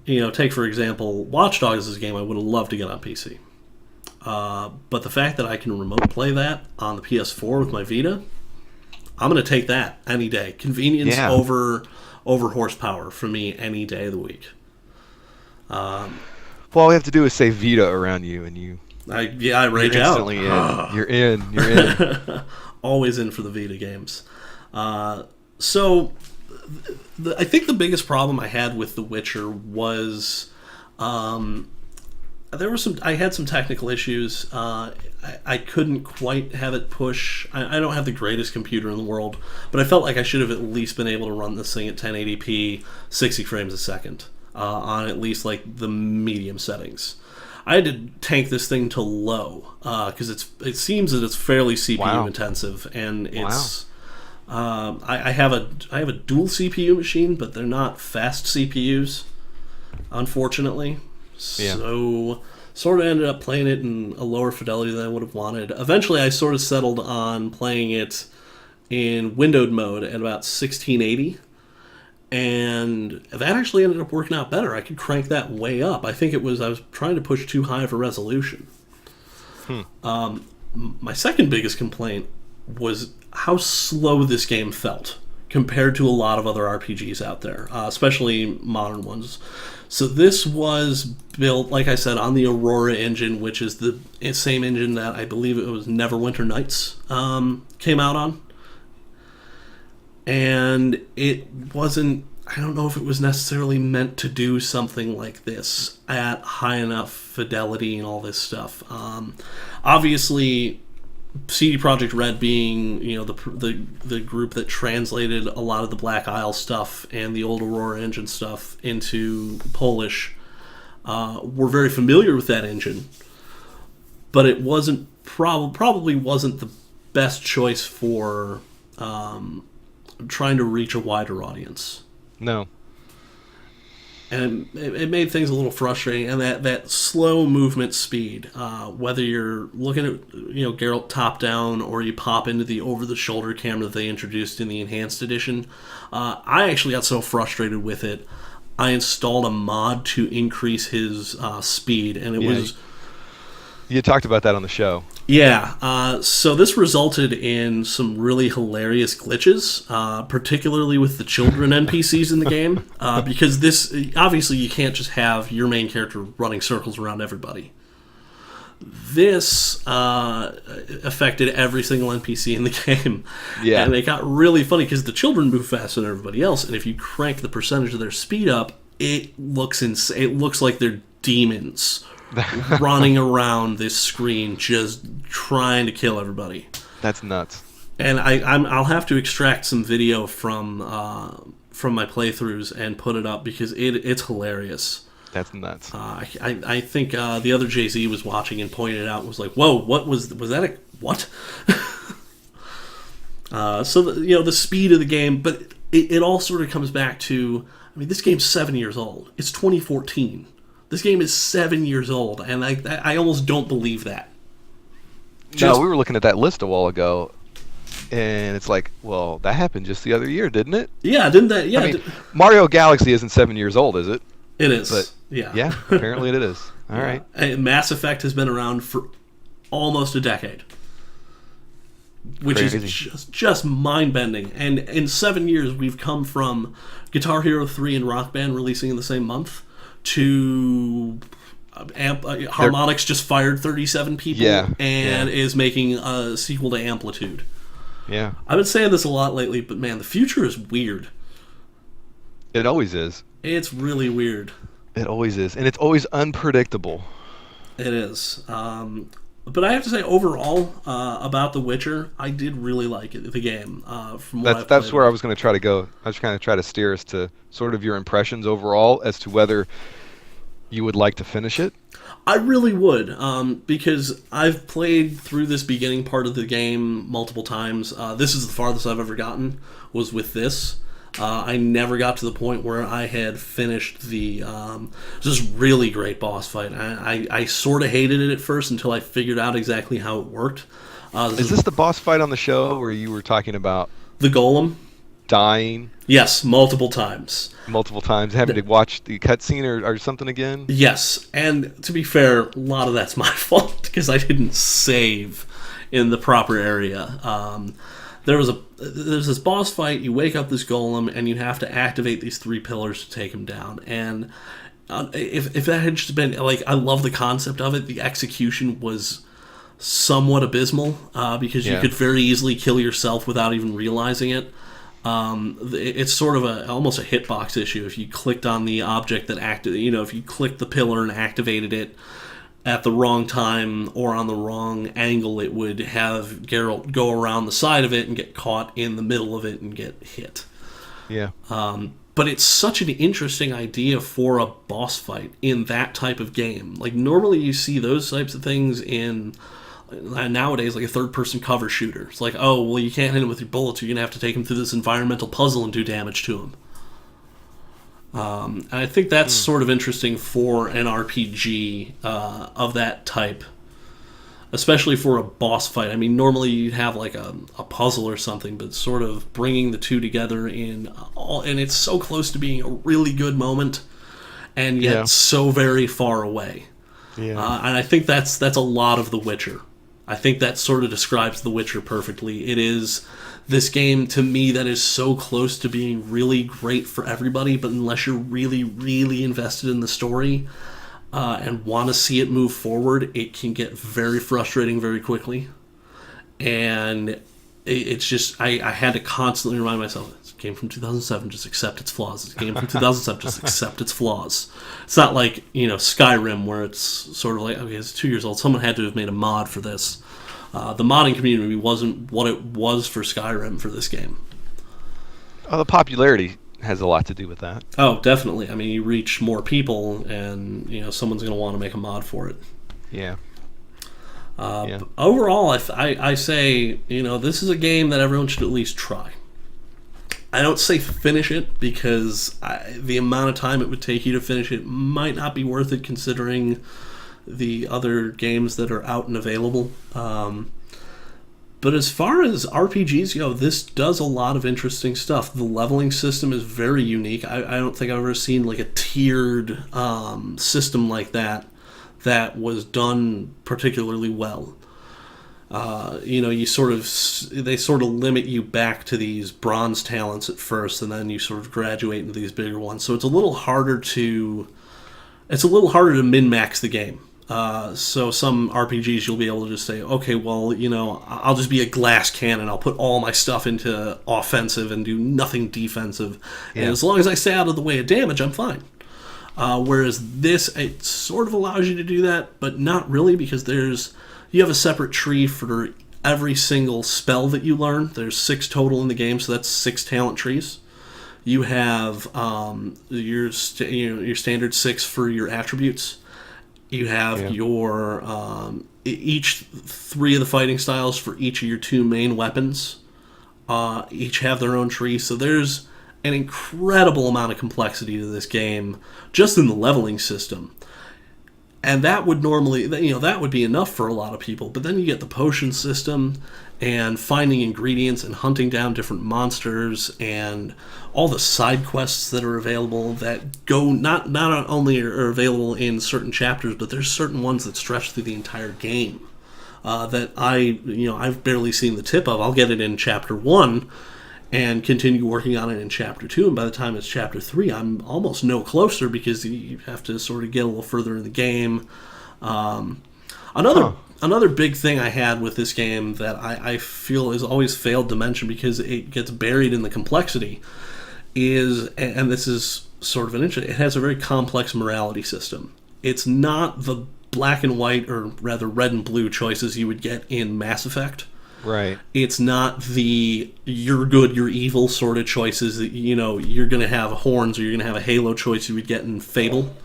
Speaker 1: take, for example, Watch Dogs is a game I would have loved to get on PC. But the fact that I can remote play that on the PS4 with my Vita, I'm going to take that any day. Convenience over horsepower for me any day of the week.
Speaker 2: Well, all we have to do is say Vita around you, and
Speaker 1: I rage out.
Speaker 2: Instantly in. You're in.
Speaker 1: Always in for the Vita games. So I think the biggest problem I had with The Witcher was I had some technical issues. I couldn't quite have it push. I don't have the greatest computer in the world, but I felt like I should have at least been able to run this thing at 1080p, 60 frames a second, on at least like the medium settings. I had to tank this thing to low because it seems that it's fairly CPU intensive, and it's. I have a dual CPU machine, but they're not fast CPUs, unfortunately.
Speaker 2: Yeah.
Speaker 1: So sort of ended up playing it in a lower fidelity than I would have wanted. Eventually, I sort of settled on playing it in windowed mode at about 1680. And that actually ended up working out better. I could crank that way up. I think I was trying to push too high of a resolution. My second biggest complaint was how slow this game felt compared to a lot of other RPGs out there, especially modern ones. So this was built, like I said, on the Aurora engine, which is the same engine that I believe it was Neverwinter Nights came out on. And it wasn't, I don't know if it was necessarily meant to do something like this at high enough fidelity and all this stuff. Obviously, CD Projekt Red being, the group that translated a lot of the Black Isle stuff and the old Aurora engine stuff into Polish, were very familiar with that engine. But it wasn't probably wasn't the best choice for trying to reach a wider audience.
Speaker 2: No.
Speaker 1: And it made things a little frustrating. And that slow movement speed, whether you're looking at Geralt top down or you pop into the over the shoulder camera that they introduced in the enhanced edition, I actually got so frustrated with it, I installed a mod to increase his speed, and it was.
Speaker 2: You talked about that on the show.
Speaker 1: Yeah, so this resulted in some really hilarious glitches, particularly with the children NPCs in the game, because this, obviously you can't just have your main character running circles around everybody. This affected every single NPC in the game, and it got really funny because the children move faster than everybody else, and if you crank the percentage of their speed up, it looks insane. It looks like they're demons running around this screen just trying to kill everybody.
Speaker 2: That's nuts.
Speaker 1: And I'll have to extract some video from my playthroughs and put it up because it's hilarious.
Speaker 2: That's nuts.
Speaker 1: I think the other Jay-Z was watching and pointed it out and was like, whoa, what was that? What? So the speed of the game, but it all sort of comes back to, I mean, this game's 7 years old. It's 2014. This game is 7 years old, and I almost don't believe that.
Speaker 2: No, we were looking at that list a while ago, and it's like, well, that happened just the other year, didn't it?
Speaker 1: Yeah, didn't that? Yeah.
Speaker 2: I mean, Mario Galaxy isn't 7 years old, is it?
Speaker 1: It is.
Speaker 2: But,
Speaker 1: yeah,
Speaker 2: apparently it is. All right.
Speaker 1: And Mass Effect has been around for almost a decade. which is just mind-bending. And in 7 years, we've come from Guitar Hero 3 and Rock Band releasing in the same month to Harmonix just fired 37 people and is making a sequel to Amplitude.
Speaker 2: Yeah.
Speaker 1: I've been saying this a lot lately, but man, the future is weird.
Speaker 2: It always is.
Speaker 1: It's really weird.
Speaker 2: It always is. And it's always unpredictable.
Speaker 1: It is. But I have to say, overall, about The Witcher, I did really like it, the game.
Speaker 2: That's where I was going to try to go. I was going to try to steer us to sort of your impressions overall as to whether you would like to finish it.
Speaker 1: I really would, because I've played through this beginning part of the game multiple times. This is the farthest I've ever gotten, was with this. I never got to the point where I had finished the this really great boss fight. I sort of hated it at first until I figured out exactly how it worked.
Speaker 2: Is this the boss fight on the show where you were talking about
Speaker 1: the golem
Speaker 2: dying?
Speaker 1: Yes, multiple times.
Speaker 2: Having to watch the cutscene or something again?
Speaker 1: Yes, and to be fair, a lot of that's my fault because I didn't save in the proper area. There's this boss fight, you wake up this golem, and you have to activate these 3 pillars to take him down. And if that had just been, like, I love the concept of it, the execution was somewhat abysmal, because you could very easily kill yourself without even realizing it. It's sort of almost a hitbox issue. If you clicked on the object that if you clicked the pillar and activated it at the wrong time or on the wrong angle, it would have Geralt go around the side of it and get caught in the middle of it and get hit.
Speaker 2: Yeah.
Speaker 1: But it's such an interesting idea for a boss fight in that type of game. Like, normally you see those types of things in nowadays, like a third-person cover shooter. It's like, oh, well, you can't hit him with your bullets. You're going to have to take him through this environmental puzzle and do damage to him. And I think that's sort of interesting for an RPG of that type, especially for a boss fight. I mean, normally you'd have like a puzzle or something, but sort of bringing the two together and it's so close to being a really good moment, and yet so very far away. Yeah. And I think that's a lot of The Witcher. I think that sort of describes The Witcher perfectly. It is this game, to me, that is so close to being really great for everybody, but unless you're really, really invested in the story and want to see it move forward, it can get very frustrating very quickly. And it's just, I had to constantly remind myself, it's a game from 2007, just accept its flaws. It's a game from 2007, just accept its flaws. It's not like, Skyrim, where it's sort of like, okay, it's 2 years old, someone had to have made a mod for this. The modding community wasn't what it was for Skyrim for this game.
Speaker 2: Oh, the popularity has a lot to do with that.
Speaker 1: Oh, definitely. I mean, you reach more people, and someone's going to want to make a mod for it.
Speaker 2: Yeah.
Speaker 1: Overall, I say, this is a game that everyone should at least try. I don't say finish it, because the amount of time it would take you to finish it might not be worth it, considering the other games that are out and available. But as far as RPGs go, this does a lot of interesting stuff. The leveling system is very unique. I don't think I've ever seen like a tiered system like that was done particularly well. They sort of min-max you back to these bronze talents at first, and then you sort of graduate into these bigger ones. So it's a little harder to min-max the game. So some RPGs you'll be able to just say, okay, well, I'll just be a glass cannon. I'll put all my stuff into offensive and do nothing defensive. Yeah. And as long as I stay out of the way of damage, I'm fine. Whereas this, it sort of allows you to do that, but not really, because you have a separate tree for every single spell that you learn. There's 6 total in the game, so that's 6 talent trees. You have your standard 6 for your attributes. You have your each 3 of the fighting styles for each of your 2 main weapons. Each have their own tree, so there's an incredible amount of complexity to this game just in the leveling system. And that would normally, that would be enough for a lot of people. But then you get the potion system and finding ingredients and hunting down different monsters and all the side quests that are available that go not only are available in certain chapters, but there's certain ones that stretch through the entire game. that I've barely seen the tip of. I'll get it in Chapter 1 and continue working on it in Chapter 2, and by the time it's Chapter 3, I'm almost no closer because you have to sort of get a little further in the game. Another big thing I had with this game that I feel is always failed to mention because it gets buried in the complexity is, and this is sort of an interesting, it has a very complex morality system. It's not the black and white, or rather red and blue choices you would get in Mass Effect.
Speaker 2: Right.
Speaker 1: It's not the you're good, you're evil sort of choices that, you're going to have horns or you're going to have a Halo choice you would get in Fable.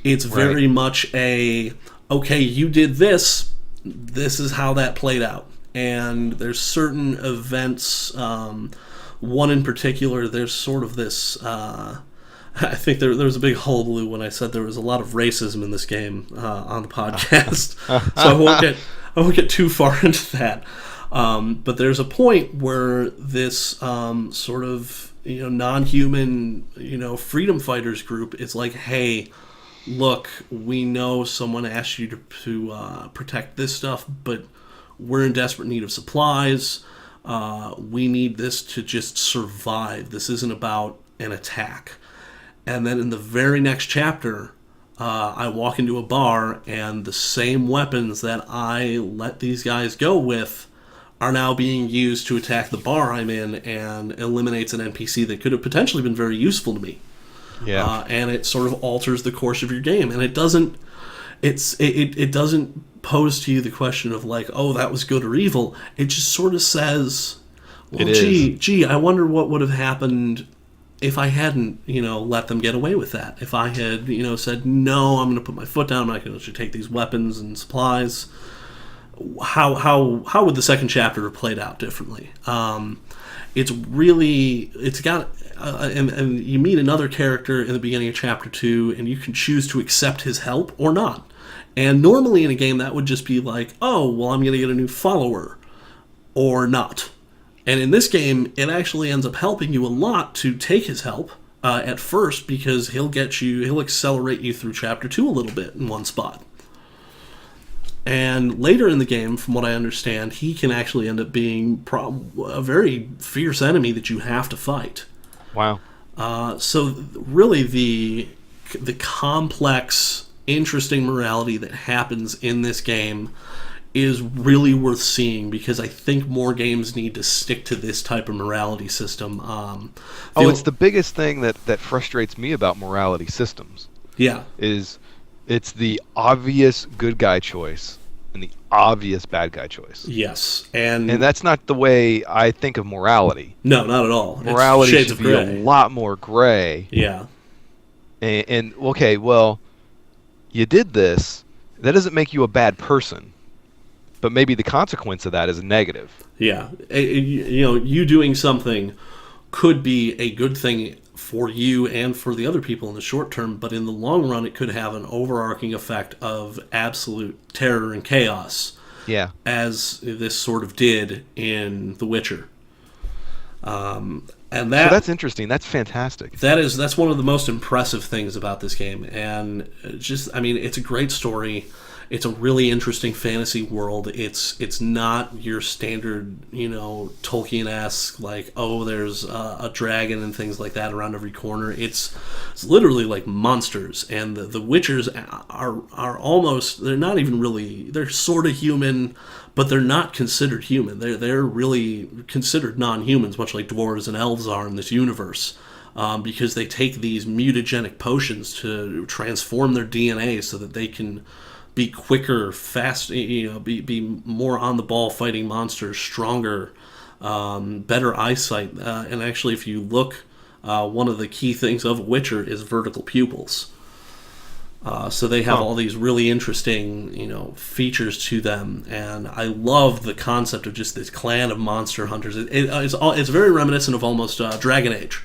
Speaker 1: It's very much okay, you did this is how that played out. And there's certain events, one in particular, there's sort of this, I think there was a big hullabaloo when I said there was a lot of racism in this game on the podcast. So I won't get too far into that. But there's a point where this sort of non-human freedom fighters group is like, hey, look, we know someone asked you to protect this stuff, but we're in desperate need of supplies. We need this to just survive. This isn't about an attack. And then in the very next chapter, I walk into a bar, and the same weapons that I let these guys go with are now being used to attack the bar I'm in, and eliminates an NPC that could have potentially been very useful to me.
Speaker 2: Yeah.
Speaker 1: And it sort of alters the course of your game, and it doesn't pose to you the question of like, oh, that was good or evil. It just sort of says, well, gee, I wonder what would have happened if I hadn't, let them get away with that. If I had, said, no, I'm going to put my foot down, I'm not going to let you take these weapons and supplies. How would the second chapter have played out differently? It's got, and you meet another character in the beginning of Chapter 2, and you can choose to accept his help or not. And normally in a game that would just be like, oh, well, I'm going to get a new follower, or not. And in this game, it actually ends up helping you a lot to take his help at first, because he'll accelerate you through Chapter 2 a little bit in one spot. And later in the game, from what I understand, he can actually end up being a very fierce enemy that you have to fight.
Speaker 2: Wow.
Speaker 1: So really the complex, interesting morality that happens in this game is really worth seeing, because I think more games need to stick to this type of morality system.
Speaker 2: It's the biggest thing that frustrates me about morality systems.
Speaker 1: Yeah.
Speaker 2: It's the obvious good guy choice and the obvious bad guy choice.
Speaker 1: Yes.
Speaker 2: And that's not the way I think of morality.
Speaker 1: No, not at all.
Speaker 2: Morality should be a lot more gray.
Speaker 1: Yeah.
Speaker 2: And okay, well, you did this. That doesn't make you a bad person. But maybe the consequence of that is negative.
Speaker 1: Yeah. You doing something could be a good thing for you and for the other people in the short term, but in the long run it could have an overarching effect of absolute terror and chaos.
Speaker 2: Yeah. As
Speaker 1: this sort of did in The Witcher. So
Speaker 2: that's interesting. That's fantastic.
Speaker 1: That's one of the most impressive things about this game. And it's a great story. It's a really interesting fantasy world. It's not your standard, Tolkien-esque, like, oh, there's a dragon and things like that around every corner. It's literally like monsters. And the Witchers are almost, they're not even really, they're sort of human, but they're not considered human. They're really considered non-humans, much like dwarves and elves are in this universe. Because they take these mutagenic potions to transform their DNA so that they can be quicker, fast, be more on the ball fighting monsters, stronger, better eyesight. And actually, if you look, one of the key things of a Witcher is vertical pupils. So they have all these really interesting, features to them. And I love the concept of just this clan of monster hunters. It's very reminiscent of almost Dragon Age,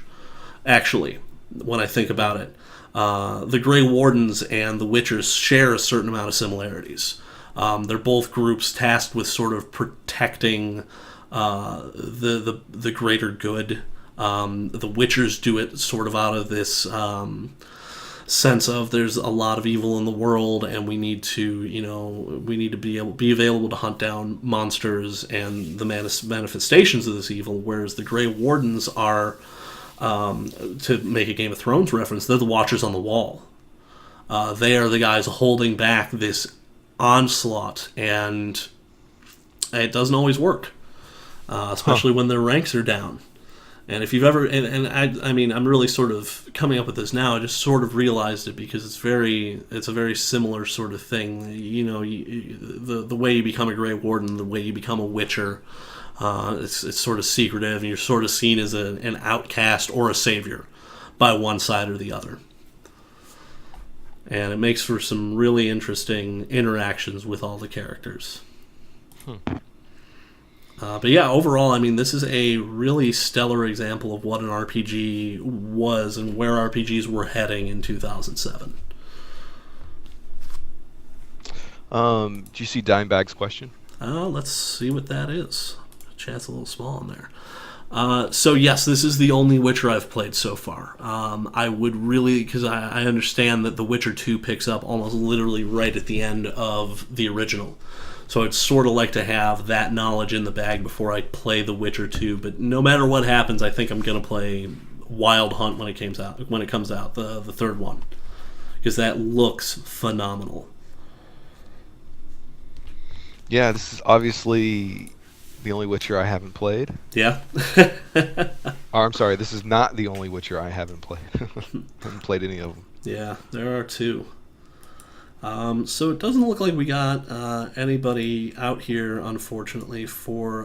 Speaker 1: actually, when I think about it. The Grey Wardens and the Witchers share a certain amount of similarities. They're both groups tasked with sort of protecting the greater good. The Witchers do it sort of out of this sense of there's a lot of evil in the world, and we need to be available to hunt down monsters and the manifestations of this evil. Whereas the Grey Wardens are, to make a Game of Thrones reference, they're the Watchers on the Wall. They are the guys holding back this onslaught, and it doesn't always work, especially when their ranks are down. And if you've ever, and I mean, I'm really sort of coming up with this now. I just sort of realized it because it's a very similar sort of thing. You know, the way you become a Grey Warden, the way you become a Witcher, it's sort of secretive, and you're sort of seen as an outcast or a savior by one side or the other. And it makes for some really interesting interactions with all the characters. But yeah, overall, I mean, this is a really stellar example of what an RPG was and where RPGs were heading in 2007.
Speaker 2: Do you see Dimebag's question?
Speaker 1: Let's see what that is. Chat's a little small in there. So yes, this is the only Witcher I've played so far. I would really, because I understand that The Witcher 2 picks up almost literally right at the end of the original. So I'd sort of like to have that knowledge in the bag before I play The Witcher 2. But no matter what happens, I think I'm going to play Wild Hunt when it comes out. The third one, because that looks phenomenal.
Speaker 2: Yeah, this is obviously the only Witcher I haven't played.
Speaker 1: Yeah.
Speaker 2: I'm sorry, this is not the only Witcher I haven't played. I haven't played any of them.
Speaker 1: Yeah, there are two. So it doesn't look like we got anybody out here, unfortunately, for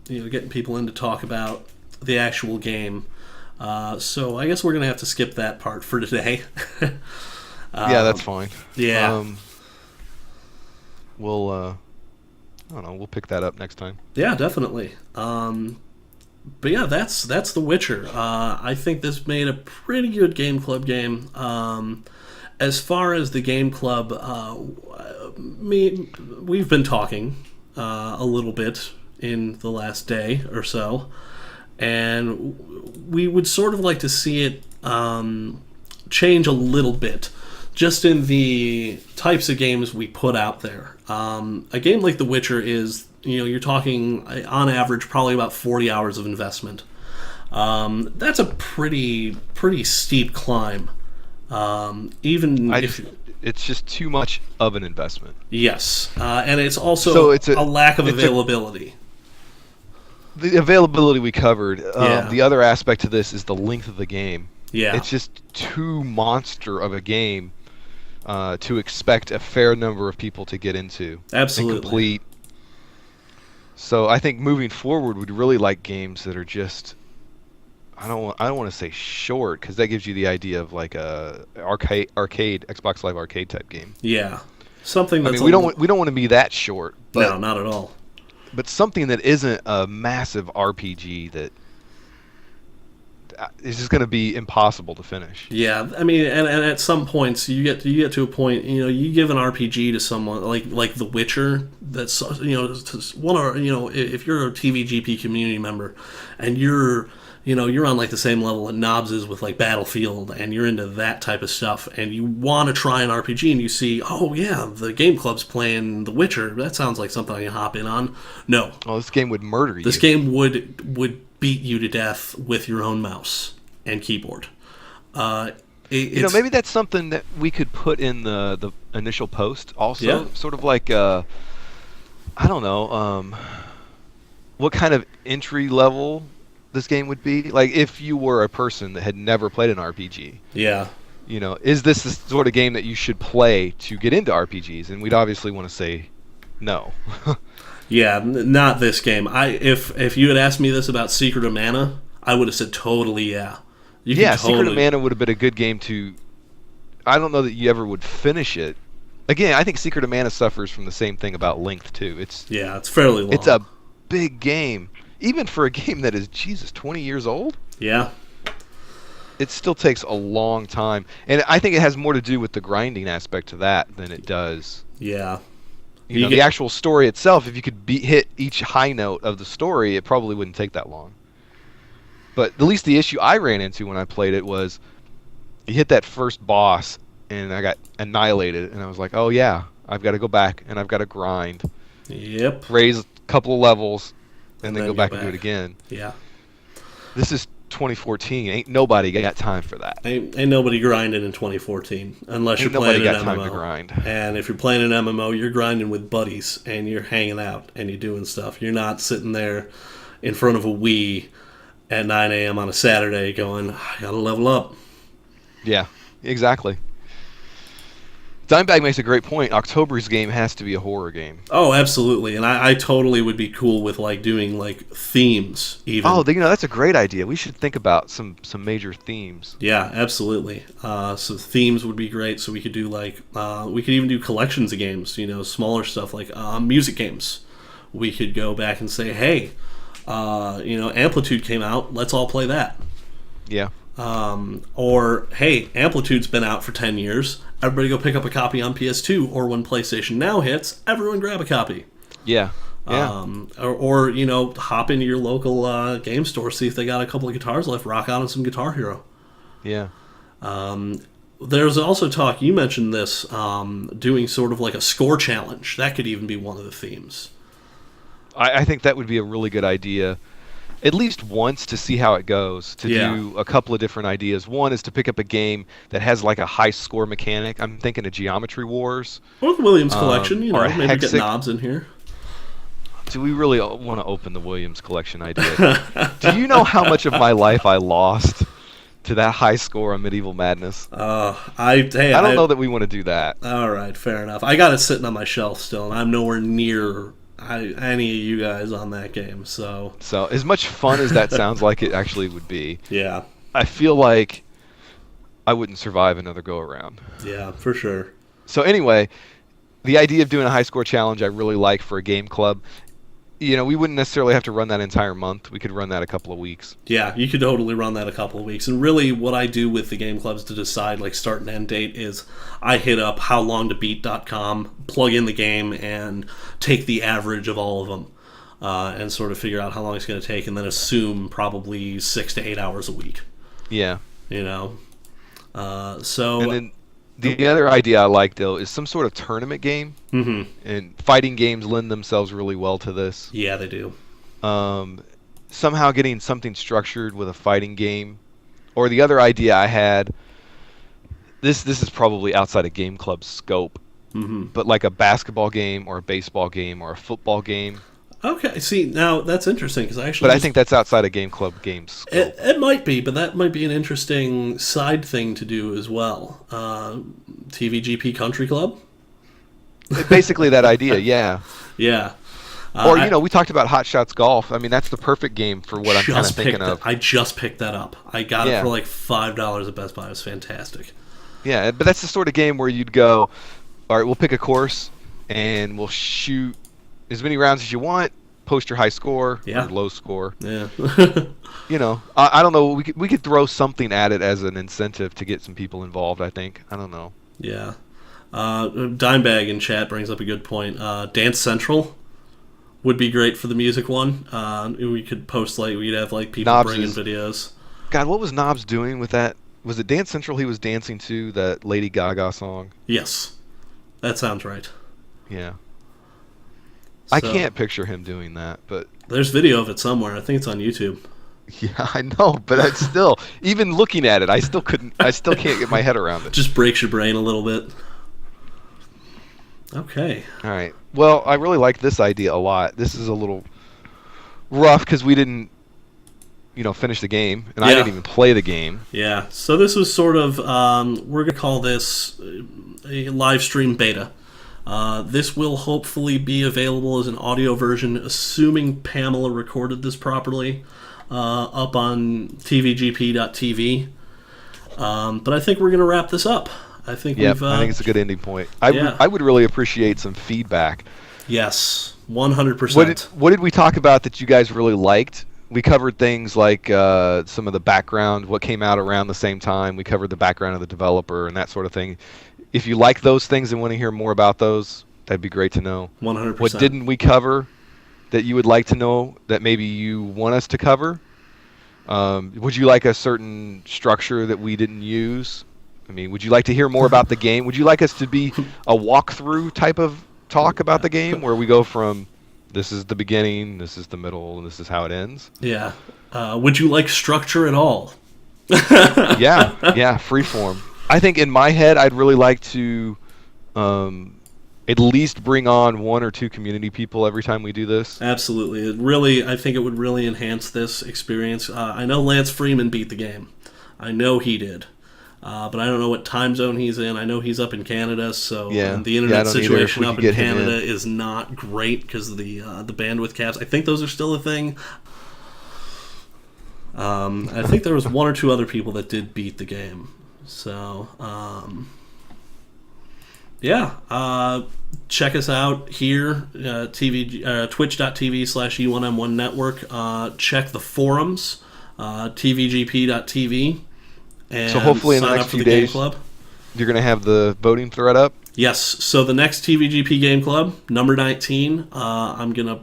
Speaker 1: getting people in to talk about the actual game. So I guess we're going to have to skip that part for today.
Speaker 2: Yeah, that's fine.
Speaker 1: Yeah.
Speaker 2: We'll I don't know, we'll pick that up next time.
Speaker 1: Yeah, definitely. But yeah, that's The Witcher. I think this made a pretty good Game Club game. As far as the Game Club, we've been talking a little bit in the last day or so, and we would sort of like to see it change a little bit, just in the types of games we put out there. A game like The Witcher is, you're talking on average probably about 40 hours of investment. That's a pretty steep climb.
Speaker 2: It's just too much of an investment.
Speaker 1: Yes, and it's also a lack of availability.
Speaker 2: The availability we covered. The other aspect to this is the length of the game.
Speaker 1: Yeah,
Speaker 2: it's just too monster of a game to expect a fair number of people to get into.
Speaker 1: Absolutely.
Speaker 2: And complete. So I think moving forward, we'd really like games that are just, I don't want to say short, because that gives you the idea of like a arcade Xbox Live Arcade type game.
Speaker 1: Yeah, something that's.
Speaker 2: We don't want to be that short. But,
Speaker 1: no, not at all.
Speaker 2: But something that isn't a massive RPG that is just going to be impossible to finish.
Speaker 1: Yeah, I mean, and at some points you get to a point, you give an RPG to someone like The Witcher. That's if you're a TVGP community member, and you're on like the same level that Knobs is with like Battlefield, and you're into that type of stuff, and you want to try an RPG, and you see, oh yeah, the Game Club's playing The Witcher. That sounds like something I can hop in on. No.
Speaker 2: Oh, this game would murder you.
Speaker 1: This game would beat you to death with your own mouse and keyboard.
Speaker 2: Maybe that's something that we could put in the initial post also. Yeah. Sort of like, I don't know, what kind of entry level this game would be. Like if you were a person that had never played an RPG.
Speaker 1: Yeah.
Speaker 2: Is this the sort of game that you should play to get into RPGs? And we'd obviously want to say no.
Speaker 1: Yeah, not this game. If you had asked me this about Secret of Mana, I would have said totally yeah.
Speaker 2: Secret of Mana would have been a good game to. I don't know that you ever would finish it. Again, I think Secret of Mana suffers from the same thing about length too. It's
Speaker 1: fairly long.
Speaker 2: It's a big game, even for a game that is 20 years old.
Speaker 1: Yeah.
Speaker 2: It still takes a long time, and I think it has more to do with the grinding aspect to that than it does.
Speaker 1: Yeah.
Speaker 2: The actual story itself, if you could hit each high note of the story, it probably wouldn't take that long. But at least the issue I ran into when I played it was you hit that first boss, and I got annihilated, and I was like, oh yeah, I've got to go back, and I've got to grind.
Speaker 1: Yep.
Speaker 2: Raise a couple of levels, and then go back and do it again.
Speaker 1: Yeah.
Speaker 2: This is 2014. Ain't nobody got time for that.
Speaker 1: Ain't nobody grinding in 2014 unless you're playing an MMO.
Speaker 2: Time to grind.
Speaker 1: And if you're playing an MMO, you're grinding with buddies, and you're hanging out, and you're doing stuff. You're not sitting there in front of a Wii at 9 a.m. on a Saturday going, I gotta level up.
Speaker 2: Yeah, exactly. Dimebag makes a great point. October's game has to be a horror game.
Speaker 1: Oh, absolutely. And I totally would be cool with like doing like themes even.
Speaker 2: Oh, that's a great idea. We should think about some major themes.
Speaker 1: Yeah, absolutely. So themes would be great. So we could do like, we could even do collections of games, smaller stuff like music games. We could go back and say, hey, Amplitude came out. Let's all play that.
Speaker 2: Yeah.
Speaker 1: Or, hey, Amplitude's been out for 10 years. Everybody go pick up a copy on PS2, or when PlayStation Now hits, everyone grab a copy.
Speaker 2: Yeah.
Speaker 1: Or hop into your local game store, see if they got a couple of guitars left, rock out on some Guitar Hero.
Speaker 2: Yeah.
Speaker 1: There's also talk, you mentioned this, doing sort of like a score challenge. That could even be one of the themes.
Speaker 2: I think that would be a really good idea. At least once to see how it goes, to do a couple of different ideas. One is to pick up a game that has like a high score mechanic. I'm thinking of Geometry Wars.
Speaker 1: Or the Williams Collection, maybe
Speaker 2: Hexic.
Speaker 1: get knobs in here.
Speaker 2: Do we really want to open the Williams Collection idea? Do you know how much of my life I lost to that high score on Medieval Madness?
Speaker 1: I don't
Speaker 2: know that we want to do that.
Speaker 1: All right, fair enough. I got it sitting on my shelf still, and I'm nowhere near any of you guys on that game. So
Speaker 2: as much fun as that sounds like it actually would be,
Speaker 1: yeah,
Speaker 2: I feel like I wouldn't survive another go around.
Speaker 1: Yeah, for sure.
Speaker 2: So anyway, the idea of doing a high score challenge I really like for a game club. We wouldn't necessarily have to run that entire month. We could run that a couple of weeks.
Speaker 1: Yeah, you could totally run that a couple of weeks. And really what I do with the game clubs to decide like start and end date is I hit up howlongtobeat.com, plug in the game, and take the average of all of them and sort of figure out how long it's going to take, and then assume probably 6 to 8 hours a week.
Speaker 2: Yeah.
Speaker 1: So...
Speaker 2: And then the other idea I like, though, is some sort of tournament game.
Speaker 1: Mm-hmm.
Speaker 2: And fighting games lend themselves really well to this.
Speaker 1: Yeah, they do.
Speaker 2: Somehow getting something structured with a fighting game. Or the other idea I had, this is probably outside of game club scope, but like a basketball game or a baseball game or a football game.
Speaker 1: Okay, see, now that's interesting because
Speaker 2: I think that's outside of game club games.
Speaker 1: It might be, but that might be an interesting side thing to do as well. TVGP Country Club?
Speaker 2: Basically that idea, yeah.
Speaker 1: Yeah.
Speaker 2: Or, we talked about Hot Shots Golf. I mean, that's the perfect game for what I'm kind of thinking of.
Speaker 1: I just picked that up. I got it for like $5 at Best Buy. It was fantastic.
Speaker 2: Yeah, but that's the sort of game where you'd go, all right, we'll pick a course, and we'll shoot as many rounds as you want, post your high score or low score.
Speaker 1: Yeah.
Speaker 2: I don't know. We could throw something at it as an incentive to get some people involved, I think. I don't know.
Speaker 1: Yeah. Dimebag in chat brings up a good point. Dance Central would be great for the music one. We could post, we'd have, people bringing videos.
Speaker 2: God, what was Knobs doing with that? Was it Dance Central he was dancing to, that Lady Gaga song?
Speaker 1: Yes. That sounds right.
Speaker 2: Yeah. So, I can't picture him doing that, but...
Speaker 1: There's video of it somewhere. I think it's on YouTube.
Speaker 2: Yeah, I know, but it's still... even looking at it, I still can't get my head around it.
Speaker 1: Just breaks your brain a little bit. Okay.
Speaker 2: All right. Well, I really like this idea a lot. This is a little rough because we didn't, finish the game, and I didn't even play the game.
Speaker 1: Yeah. So this was sort of, we're going to call this a live stream beta. This will hopefully be available as an audio version, assuming Pamela recorded this properly, up on tvgp.tv. But I think we're going to wrap this up. I think
Speaker 2: I think it's a good ending point. I would really appreciate some feedback.
Speaker 1: Yes, 100%.
Speaker 2: What did we talk about that you guys really liked? We covered things like some of the background, what came out around the same time. We covered the background of the developer and that sort of thing. If you like those things and want to hear more about those, that'd be great to know.
Speaker 1: 100%.
Speaker 2: What didn't we cover that you would like to know that maybe you want us to cover? Would you like a certain structure that we didn't use? I mean, would you like to hear more about the game? Would you like us to be a walkthrough type of talk about the game, where we go from this is the beginning, this is the middle, and this is how it ends?
Speaker 1: Yeah. Would you like structure at all?
Speaker 2: Yeah, freeform. I think in my head, I'd really like to at least bring on 1 or 2 community people every time we do this.
Speaker 1: Absolutely. I think it would really enhance this experience. I know Lance Freeman beat the game. I know he did. But I don't know what time zone he's in. I know he's up in Canada, so the internet situation up in Canada is not great because of the bandwidth caps. I think those are still a thing. I think there was 1 or 2 other people that did beat the game. So, check us out here, twitch.tv/U1M1 Network. Check the forums, tvgp.tv. And
Speaker 2: so hopefully in the next few days, you're going to have the voting thread up?
Speaker 1: Yes. So the next TVGP Game Club, number 19, I'm going to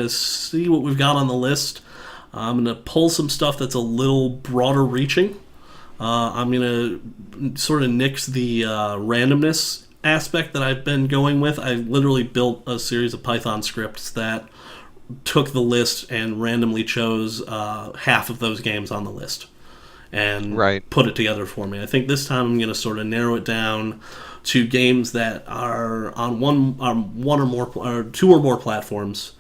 Speaker 1: see what we've got on the list. I'm going to pull some stuff that's a little broader reaching. I'm going to sort of nix the randomness aspect that I've been going with. I literally built a series of Python scripts that took the list and randomly chose half of those games on the list and put it together for me. I think this time I'm going to sort of narrow it down to games that are on one or more or 2 or more platforms,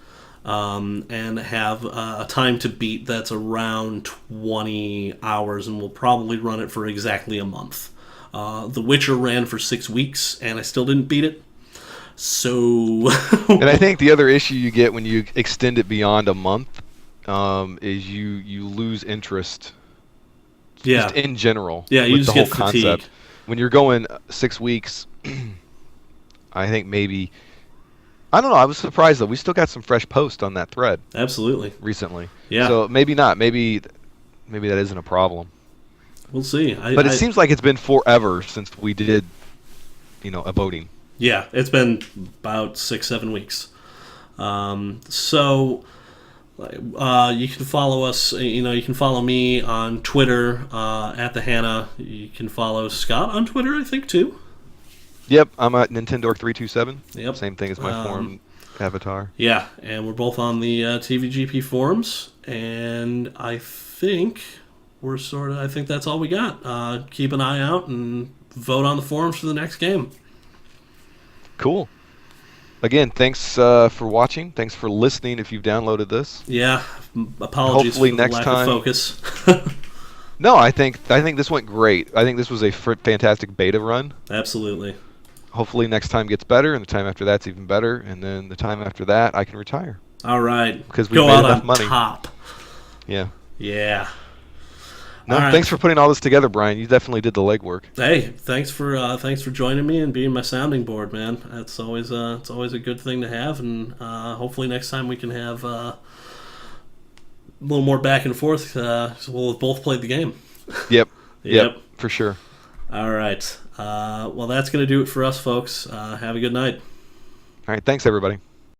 Speaker 1: and have a time to beat that's around 20 hours, and we'll probably run it for exactly a month. The Witcher ran for 6 weeks, and I still didn't beat it. So,
Speaker 2: and I think the other issue you get when you extend it beyond a month is you lose interest. Just in general.
Speaker 1: Yeah, you
Speaker 2: with
Speaker 1: just
Speaker 2: the whole
Speaker 1: get
Speaker 2: concept.
Speaker 1: fatigued.
Speaker 2: When you're going 6 weeks, I think maybe. I don't know. I was surprised though. We still got some fresh posts on that thread.
Speaker 1: Absolutely.
Speaker 2: Recently.
Speaker 1: Yeah.
Speaker 2: So maybe not. Maybe that isn't a problem.
Speaker 1: We'll see.
Speaker 2: But it seems like it's been forever since we did, a voting.
Speaker 1: Yeah, it's been about 6-7 weeks. So you can follow us. You can follow me on Twitter at the Hannah. You can follow Scott on Twitter, I think, too.
Speaker 2: Yep, I'm at Nintendork327.
Speaker 1: Yep.
Speaker 2: Same thing as my forum avatar.
Speaker 1: Yeah, and we're both on the TVGP forums, and I think I think that's all we got. Keep an eye out and vote on the forums for the next game.
Speaker 2: Cool. Again, thanks for watching. Thanks for listening if you've downloaded this.
Speaker 1: Yeah, apologies
Speaker 2: Hopefully
Speaker 1: for the
Speaker 2: next
Speaker 1: lack
Speaker 2: time,
Speaker 1: of focus.
Speaker 2: No, I think this went great. I think this was a fantastic beta run.
Speaker 1: Absolutely.
Speaker 2: Hopefully next time gets better, and the time after that's even better, and then the time after that I can retire.
Speaker 1: All right.
Speaker 2: Because we made enough money.
Speaker 1: Top.
Speaker 2: Yeah.
Speaker 1: Yeah.
Speaker 2: No, thanks for putting all this together, Brian. You definitely did the legwork.
Speaker 1: Hey, thanks for joining me and being my sounding board, man. It's always a good thing to have, and hopefully next time we can have a little more back and forth. So we'll have both played the game.
Speaker 2: Yep, for sure.
Speaker 1: All right. Well, that's going to do it for us, folks. Have a good night.
Speaker 2: All right, thanks, everybody.